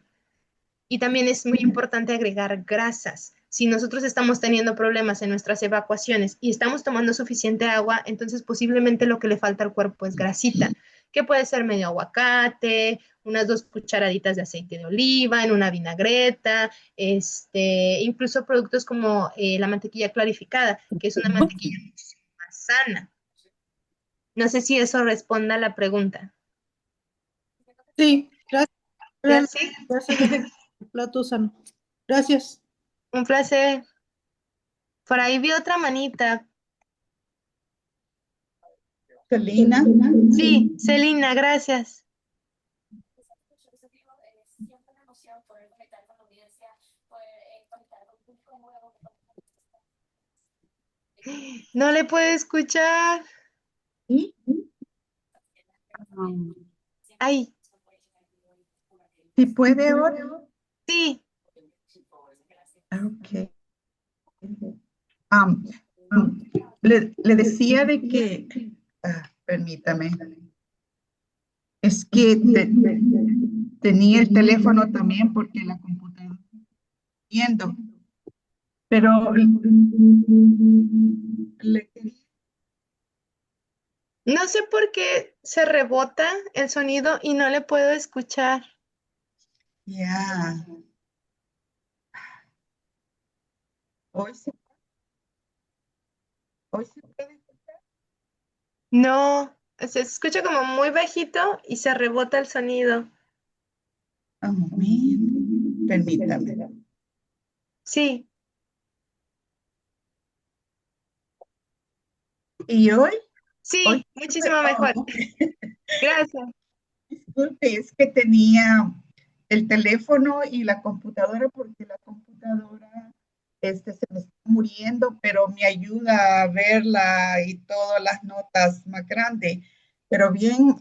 Y también es muy importante agregar grasas. Si nosotros estamos teniendo problemas en nuestras evacuaciones y estamos tomando suficiente agua, entonces posiblemente lo que le falta al cuerpo es grasita, que puede ser medio aguacate, unas 2 cucharaditas de aceite de oliva en una vinagreta, incluso productos como la mantequilla clarificada, que es una mantequilla muchísimo más sana. No sé si eso responda a la pregunta. Sí, ¿Ya gracias. sí? Gracias, plato sano. Gracias. Un placer. Por ahí vi otra manita. Celina. Sí, Celina, gracias. No le puedo escuchar. ¿Sí? Um, Ay, ¿Sí puede ahora? sí. Ok. Um, le decía de que, permítame, es que tenía el teléfono también porque la computadora viendo, pero No sé por qué se rebota el sonido y no le puedo escuchar. ya, hoy se, hoy se puede. No, se escucha como muy bajito y se rebota el sonido. Un momento, permítame. Sí, ¿Y hoy? Hoy, sí, muchísimo mejor. ok. Gracias. Disculpe, es que tenía el teléfono y la computadora porque la computadora se me está muriendo, pero me ayuda a verla y todas las notas más grandes. Pero bien,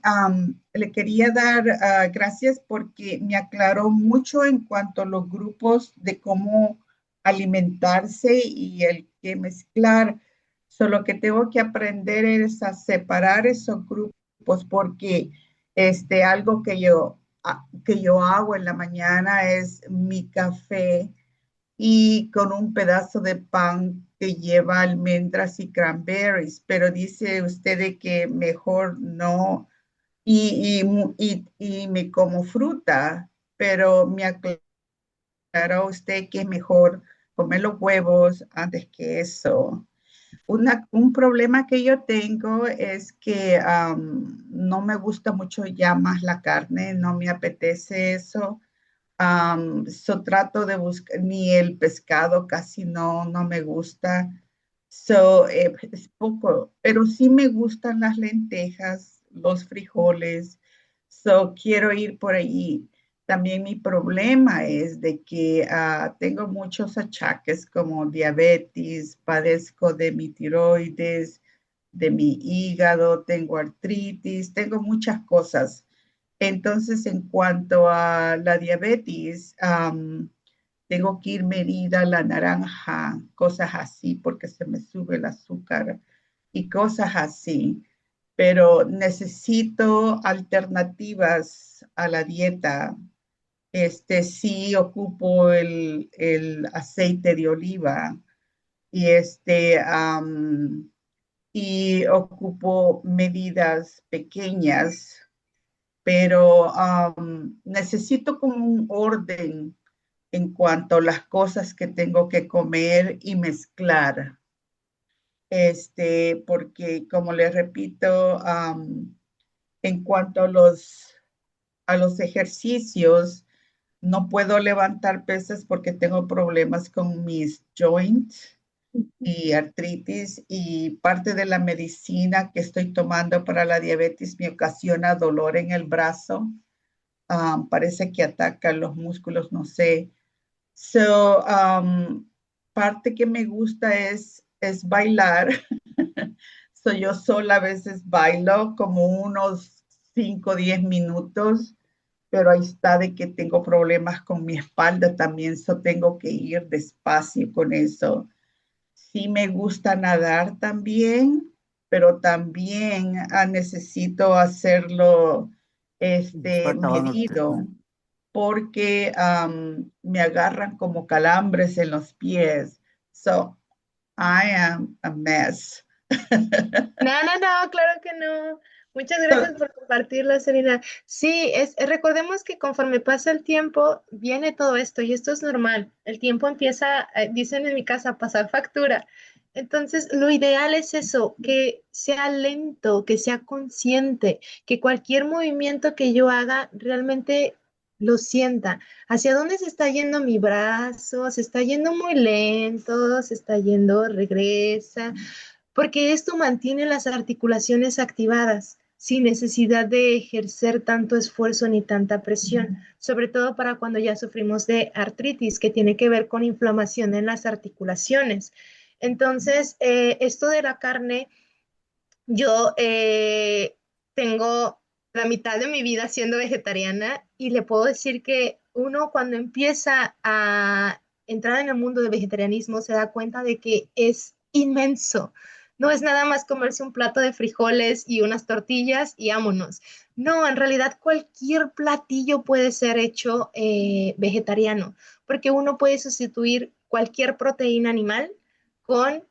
le quería dar gracias porque me aclaró mucho en cuanto a los grupos de cómo alimentarse y el que mezclar. Solo que tengo que aprender es a separar esos grupos porque algo que yo hago en la mañana es mi café y con un pedazo de pan que lleva almendras y cranberries, pero dice usted de que mejor no, y me como fruta, pero me aclaró usted que es mejor comer los huevos antes que eso. Un problema que yo tengo es que no me gusta mucho ya más la carne, no me apetece eso. Trato de buscar, ni el pescado casi no me gusta. Es poco, pero sí me gustan las lentejas, los frijoles. Quiero ir por ahí. También mi problema es de que tengo muchos achaques como diabetes, padezco de mi tiroides, de mi hígado, tengo artritis, tengo muchas cosas. Entonces, en cuanto a la diabetes, tengo que ir medida la naranja, cosas así, porque se me sube el azúcar y cosas así. Pero necesito alternativas a la dieta. Sí ocupo el aceite de oliva y y ocupo medidas pequeñas, pero necesito como un orden en cuanto a las cosas que tengo que comer y mezclar. Porque como les repito, en cuanto a los ejercicios, no puedo levantar pesas porque tengo problemas con mis joints y artritis y parte de la medicina que estoy tomando para la diabetes me ocasiona dolor en el brazo parece que ataca los músculos, no sé. So, parte que me gusta es bailar. So, yo sola a veces bailo como unos 5 o 10 minutos, pero ahí está de que tengo problemas con mi espalda también, so tengo que ir despacio con eso. Sí me gusta nadar también, pero también necesito hacerlo Está acabando el medido tiempo. porque me agarran como calambres en los pies. So I am a mess. No, no, no, claro que no. Muchas gracias por compartirlo, Serena. Sí, recordemos que conforme pasa el tiempo, viene todo esto y esto es normal. El tiempo empieza, dicen en mi casa, a pasar factura. Entonces, lo ideal es eso, que sea lento, que sea consciente, que cualquier movimiento que yo haga realmente lo sienta. ¿Hacia dónde se está yendo mi brazo? ¿Se está yendo muy lento? ¿Se está yendo, regresa? Porque esto mantiene las articulaciones activadas sin necesidad de ejercer tanto esfuerzo ni tanta presión, sobre todo para cuando ya sufrimos de artritis, que tiene que ver con inflamación en las articulaciones. Entonces, esto de la carne, yo tengo la mitad de mi vida siendo vegetariana y le puedo decir que uno cuando empieza a entrar en el mundo del vegetarianismo se da cuenta de que es inmenso. No es nada más comerse un plato de frijoles y unas tortillas y vámonos. No, en realidad cualquier platillo puede ser hecho vegetariano, porque uno puede sustituir cualquier proteína animal con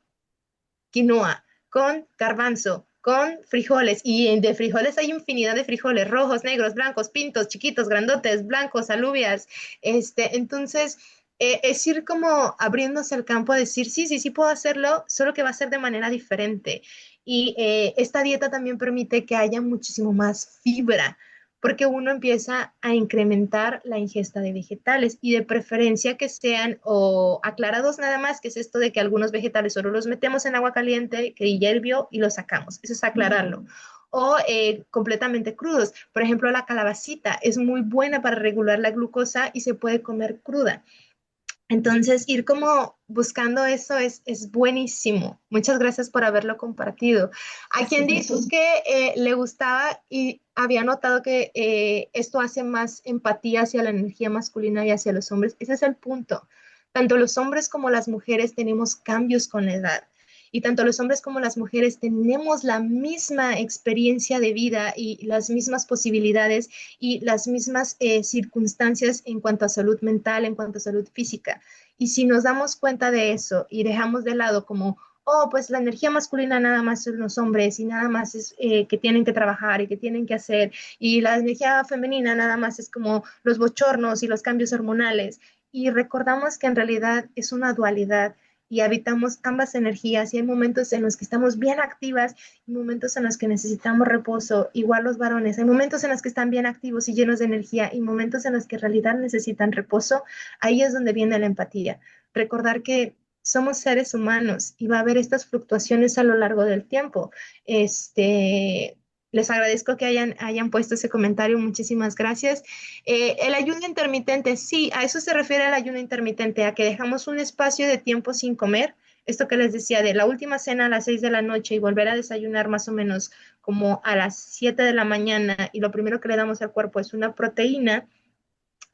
quinoa, con garbanzo, con frijoles. Y de frijoles hay infinidad de frijoles, rojos, negros, blancos, pintos, chiquitos, grandotes, blancos, alubias. Entonces, es ir como abriéndose el campo a decir, sí, sí, sí puedo hacerlo, solo que va a ser de manera diferente. Y esta dieta también permite que haya muchísimo más fibra, porque uno empieza a incrementar la ingesta de vegetales y de preferencia que sean o aclarados nada más, que es esto de que algunos vegetales solo los metemos en agua caliente, que hiervió y los sacamos. Eso es aclararlo. O completamente crudos. Por ejemplo, la calabacita es muy buena para regular la glucosa y se puede comer cruda. Entonces, ir como buscando eso es buenísimo. Muchas gracias por haberlo compartido. A quien dijo que le gustaba y había notado que esto hace más empatía hacia la energía masculina y hacia los hombres, ese es el punto. Tanto los hombres como las mujeres tenemos cambios con la edad. Y tanto los hombres como las mujeres tenemos la misma experiencia de vida y las mismas posibilidades y las mismas circunstancias en cuanto a salud mental, en cuanto a salud física. Y si nos damos cuenta de eso y dejamos de lado como, oh, pues la energía masculina nada más son los hombres y nada más es que tienen que trabajar y que tienen que hacer, y la energía femenina nada más es como los bochornos y los cambios hormonales. Y recordamos que en realidad es una dualidad y habitamos ambas energías y hay momentos en los que estamos bien activas y momentos en los que necesitamos reposo, igual los varones, hay momentos en los que están bien activos y llenos de energía y momentos en los que en realidad necesitan reposo. Ahí es donde viene la empatía. Recordar que somos seres humanos y va a haber estas fluctuaciones a lo largo del tiempo. Les agradezco que hayan puesto ese comentario, muchísimas gracias. El ayuno intermitente, sí, a eso se refiere el ayuno intermitente, a que dejamos un espacio de tiempo sin comer. Esto que les decía, de la última cena a las 6 de la noche y volver a desayunar más o menos como a las 7 de la mañana y lo primero que le damos al cuerpo es una proteína.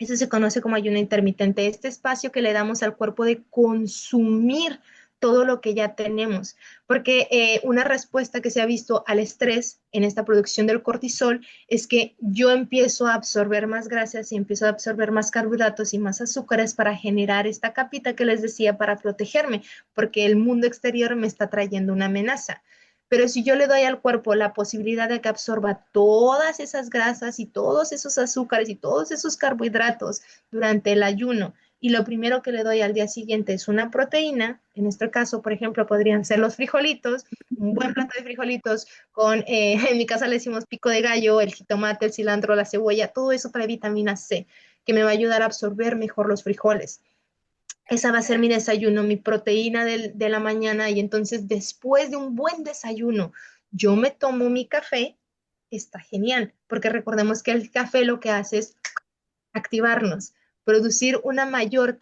Eso se conoce como ayuno intermitente, este espacio que le damos al cuerpo de consumir todo lo que ya tenemos, porque una respuesta que se ha visto al estrés en esta producción del cortisol es que yo empiezo a absorber más grasas y empiezo a absorber más carbohidratos y más azúcares para generar esta capita que les decía para protegerme, porque el mundo exterior me está trayendo una amenaza. Pero si yo le doy al cuerpo la posibilidad de que absorba todas esas grasas y todos esos azúcares y todos esos carbohidratos durante el ayuno, y lo primero que le doy al día siguiente es una proteína, en este caso, por ejemplo, podrían ser los frijolitos, un buen plato de frijolitos con, en mi casa le decimos pico de gallo, el jitomate, el cilantro, la cebolla, todo eso para vitamina C, que me va a ayudar a absorber mejor los frijoles. Esa va a ser mi desayuno, mi proteína de la mañana y entonces después de un buen desayuno, yo me tomo mi café está genial, porque recordemos que el café lo que hace es activarnos, producir una mayor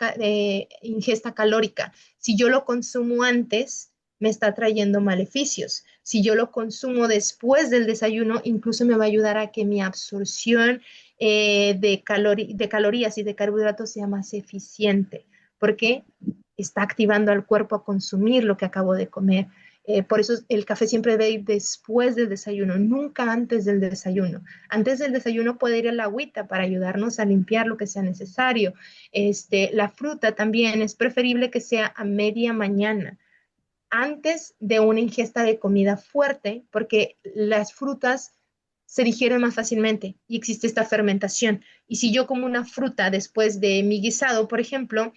ingesta calórica. Si yo lo consumo antes, me está trayendo maleficios. Si yo lo consumo después del desayuno, incluso me va a ayudar a que mi absorción de calorías y de carbohidratos sea más eficiente, porque está activando al cuerpo a consumir lo que acabo de comer. Por eso el café siempre debe ir después del desayuno, nunca antes del desayuno. Antes del desayuno puede ir el agüita para ayudarnos a limpiar lo que sea necesario. La fruta también es preferible que sea a media mañana, antes de una ingesta de comida fuerte, porque las frutas se digieren más fácilmente y existe esta fermentación. Y si yo como una fruta después de mi guisado, por ejemplo,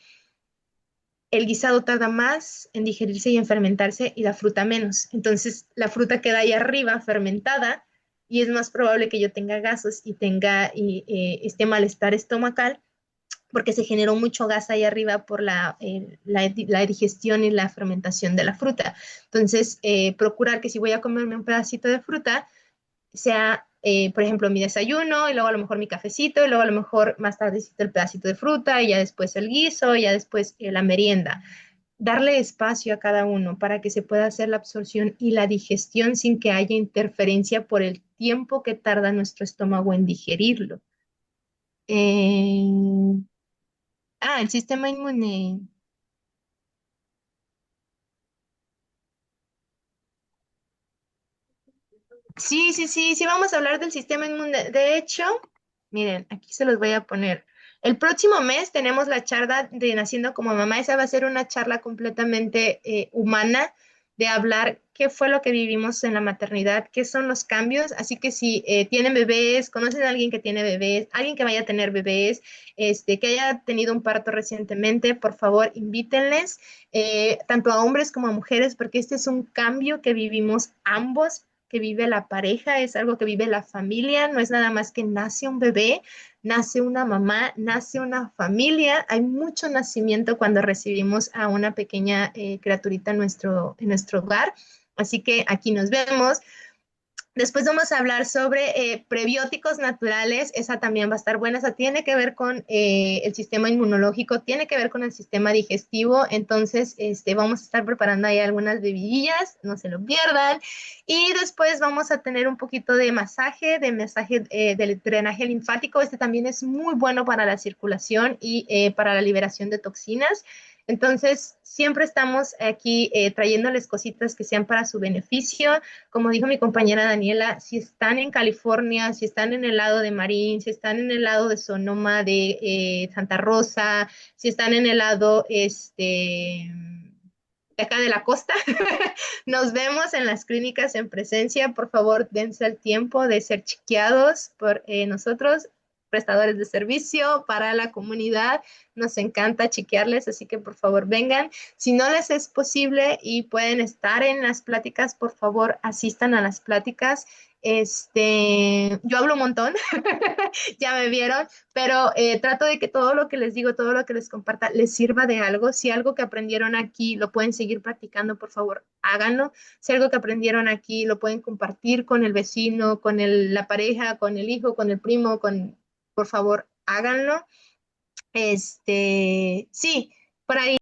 el guisado tarda más en digerirse y en fermentarse y la fruta menos. Entonces la fruta queda ahí arriba fermentada y es más probable que yo tenga gases y tenga este malestar estomacal porque se generó mucho gas ahí arriba por la digestión y la fermentación de la fruta. Entonces, procurar que si voy a comerme un pedacito de fruta, sea, por ejemplo, mi desayuno y luego a lo mejor mi cafecito y luego a lo mejor más tardecito el pedacito de fruta y ya después el guiso y ya después la merienda. Darle espacio a cada uno para que se pueda hacer la absorción y la digestión sin que haya interferencia por el tiempo que tarda nuestro estómago en digerirlo. Eh, el sistema inmune. Sí, sí, sí, sí, vamos a hablar del sistema inmune. De hecho, miren, aquí se los voy a poner. El próximo mes tenemos la charla de Naciendo como Mamá. Esa va a ser una charla completamente humana de hablar qué fue lo que vivimos en la maternidad, qué son los cambios. Así que si tienen bebés, conocen a alguien que tiene bebés, alguien que vaya a tener bebés, que haya tenido un parto recientemente, por favor, invítenles, tanto a hombres como a mujeres, porque este es un cambio que vivimos ambos, que vive la pareja, es algo que vive la familia, no es nada más que nace un bebé, nace una mamá, nace una familia. Hay mucho nacimiento cuando recibimos a una pequeña criaturita en nuestro hogar. Así que aquí nos vemos. Después vamos a hablar sobre prebióticos naturales, esa también va a estar buena, esa tiene que ver con el sistema inmunológico, tiene que ver con el sistema digestivo, entonces vamos a estar preparando ahí algunas bebidillas, no se lo pierdan. Y después vamos a tener un poquito de masaje del drenaje linfático, este también es muy bueno para la circulación y para la liberación de toxinas. Entonces, siempre estamos aquí trayéndoles cositas que sean para su beneficio. Como dijo mi compañera Daniela, si están en California, si están en el lado de Marín, si están en el lado de Sonoma, de Santa Rosa, si están en el lado de acá de la costa, nos vemos en las clínicas en presencia. Por favor, dense el tiempo de ser chequeados por nosotros, prestadores de servicio para la comunidad. Nos encanta chequearles, así que por favor vengan. Si no les es posible y pueden estar en las pláticas, por favor asistan a las pláticas. Yo hablo un montón, ya me vieron, pero trato de que todo lo que les digo, todo lo que les comparta, les sirva de algo. Si algo que aprendieron aquí lo pueden seguir practicando, por favor, háganlo. Si algo que aprendieron aquí lo pueden compartir con el vecino, con la pareja, con el hijo, con el primo, por favor, háganlo. Sí, por ahí.